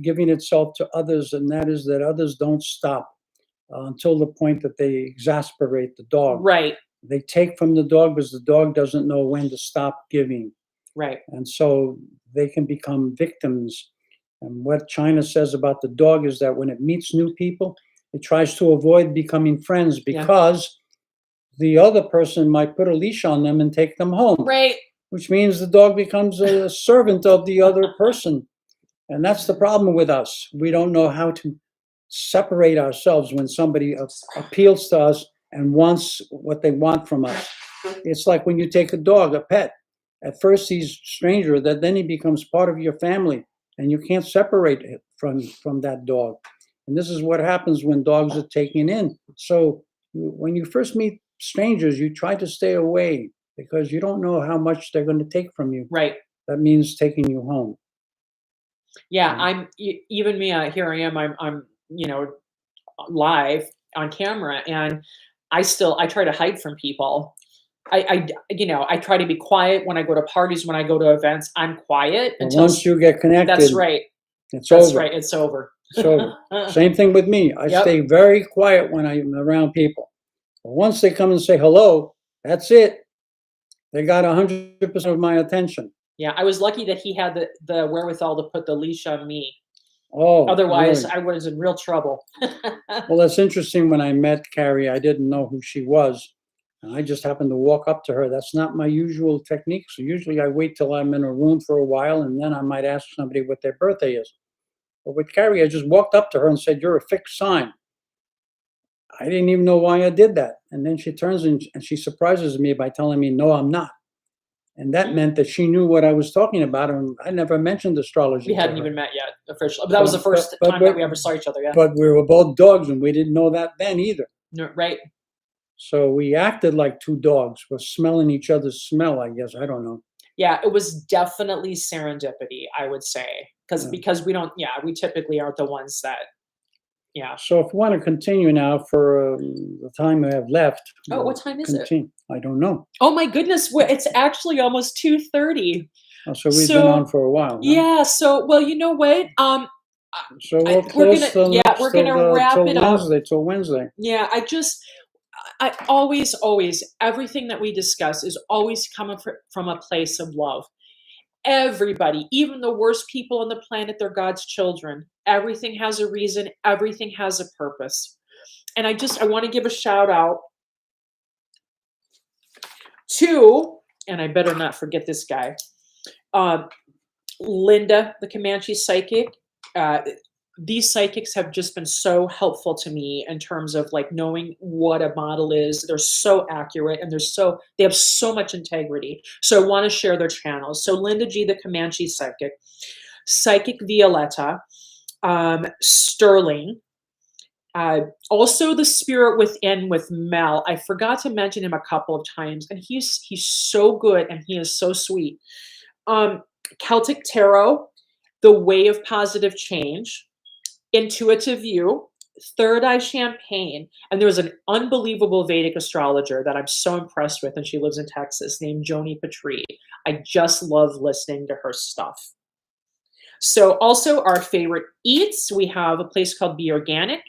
giving itself to others, and that is that others don't stop until the point that they exasperate the dog. Right. They take from the dog because the dog doesn't know when to stop giving. Right. And so they can become victims. And what China says about the dog is that when it meets new people, it tries to avoid becoming friends because the other person might put a leash on them and take them home. Right. Which means the dog becomes a servant of the other person. And that's the problem with us. We don't know how to separate ourselves when somebody appeals to us and wants what they want from us. It's like when you take a dog, a pet. At first he's a stranger, then he becomes part of your family, and you can't separate it from that dog. And this is what happens when dogs are taken in. So when you first meet strangers, you try to stay away, because you don't know how much they're going to take from you. Right. That means taking you home. Yeah, even me. Here I am. I'm live on camera, and I try to hide from people. I try to be quiet when I go to parties, when I go to events. I'm quiet until once you get connected. That's right. It's over. That's right. It's over. So same thing with me. I stay very quiet when I'm around people. But once they come and say hello, that's it. They got 100% of my attention. Yeah, I was lucky that he had the wherewithal to put the leash on me. Oh, otherwise really? I was in real trouble. Well, that's interesting. When I met Carrie, I didn't know who she was. And I just happened to walk up to her. That's not my usual technique. So usually I wait till I'm in a room for a while, and then I might ask somebody what their birthday is. But with Carrie, I just walked up to her and said, "You're a fixed sign." I didn't even know why I did that. And then she turns and she surprises me by telling me, "No, I'm not." And that meant that she knew what I was talking about, and I never mentioned astrology. We hadn't even met yet officially. But that was the first time that we ever saw each other. Yeah. But we were both dogs, and we didn't know that then either. No, right. So we acted like two dogs. We're smelling each other's smell, I guess. I don't know. Yeah, it was definitely serendipity, I would say, because we don't. Yeah, we typically aren't the ones that. Yeah. So if we want to continue now for the time we have left. Oh, what time is it? I don't know. Oh my goodness, it's actually almost 2:30. Oh, so we've been on for a while. Huh? Yeah. So, well, you know what? So we're gonna wrap it up till Wednesday. Yeah, I always, everything that we discuss is always coming from a place of love. Everybody, even the worst people on the planet, they're God's children. Everything has a reason. Everything has a purpose. And I want to give a shout out to, and I better not forget this guy, Linda, the Comanche psychic. These psychics have just been so helpful to me in terms of like knowing what a model is. They're so accurate and they have so much integrity. So I want to share their channels. So Linda G, the Comanche psychic, Psychic Violetta, Sterling, also the Spirit Within with Mel. I forgot to mention him a couple of times, and he's so good and he is so sweet. Celtic Tarot, The Way of Positive Change, Intuitive View, Third Eye Champagne, and there's an unbelievable Vedic astrologer that I'm so impressed with, and she lives in Texas, named Joni Patri. I just love listening to her stuff. So also our favorite eats, we have a place called Be Organic.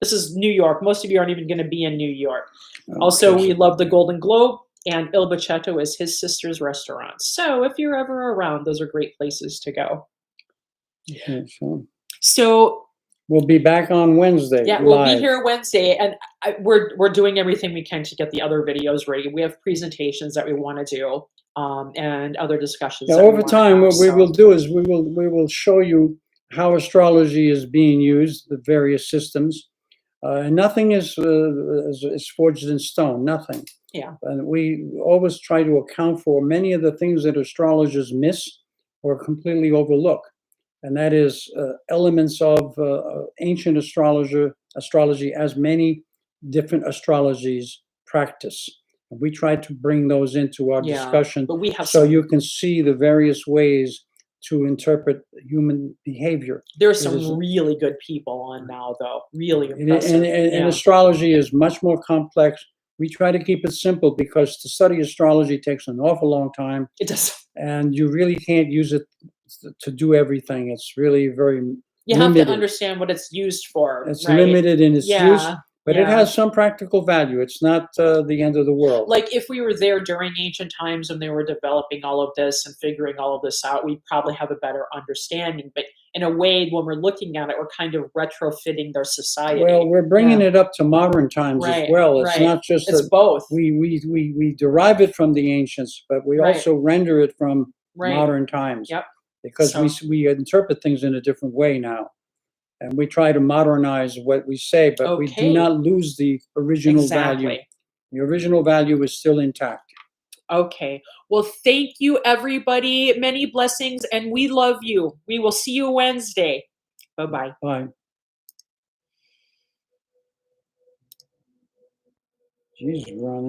This is New York. Most of you aren't even going to be in New York. Okay. Also, we love the Golden Globe, and Il Bacetto is his sister's restaurant. So if you're ever around, those are great places to go. Okay, sure. So we'll be back on Wednesday. Yeah, we'll be here Wednesday, and we're doing everything we can to get the other videos ready. We have presentations that we want to do, and other discussions. Yeah, over time, what we will do is we will show you how astrology is being used, the various systems, and nothing is forged in stone. Nothing. Yeah. And we always try to account for many of the things that astrologers miss or completely overlook. And that is elements of ancient astrology, as many different astrologies practice. And we try to bring those into our discussion, but we have you can see the various ways to interpret human behavior. There's some really good people on now, though. Really impressive. And astrology is much more complex. We try to keep it simple because to study astrology takes an awful long time. It does. And you really can't use it to do everything. It's really very you limited. Have to understand what it's used for. It's limited in its use, but it has some practical value. It's not the end of the world. Like if we were there during ancient times when they were developing all of this and figuring all of this out, we'd probably have a better understanding. But in a way, when we're looking at it, we're kind of retrofitting their society. Well, we're bringing it up to modern times as well. It's not just both. We derive it from the ancients, but we also render it from modern times. Yep. Because we interpret things in a different way now. And we try to modernize what we say, but we do not lose the original value. The original value is still intact. Okay. Well, thank you, everybody. Many blessings, and we love you. We will see you Wednesday. Bye-bye. Bye. Jesus, we're on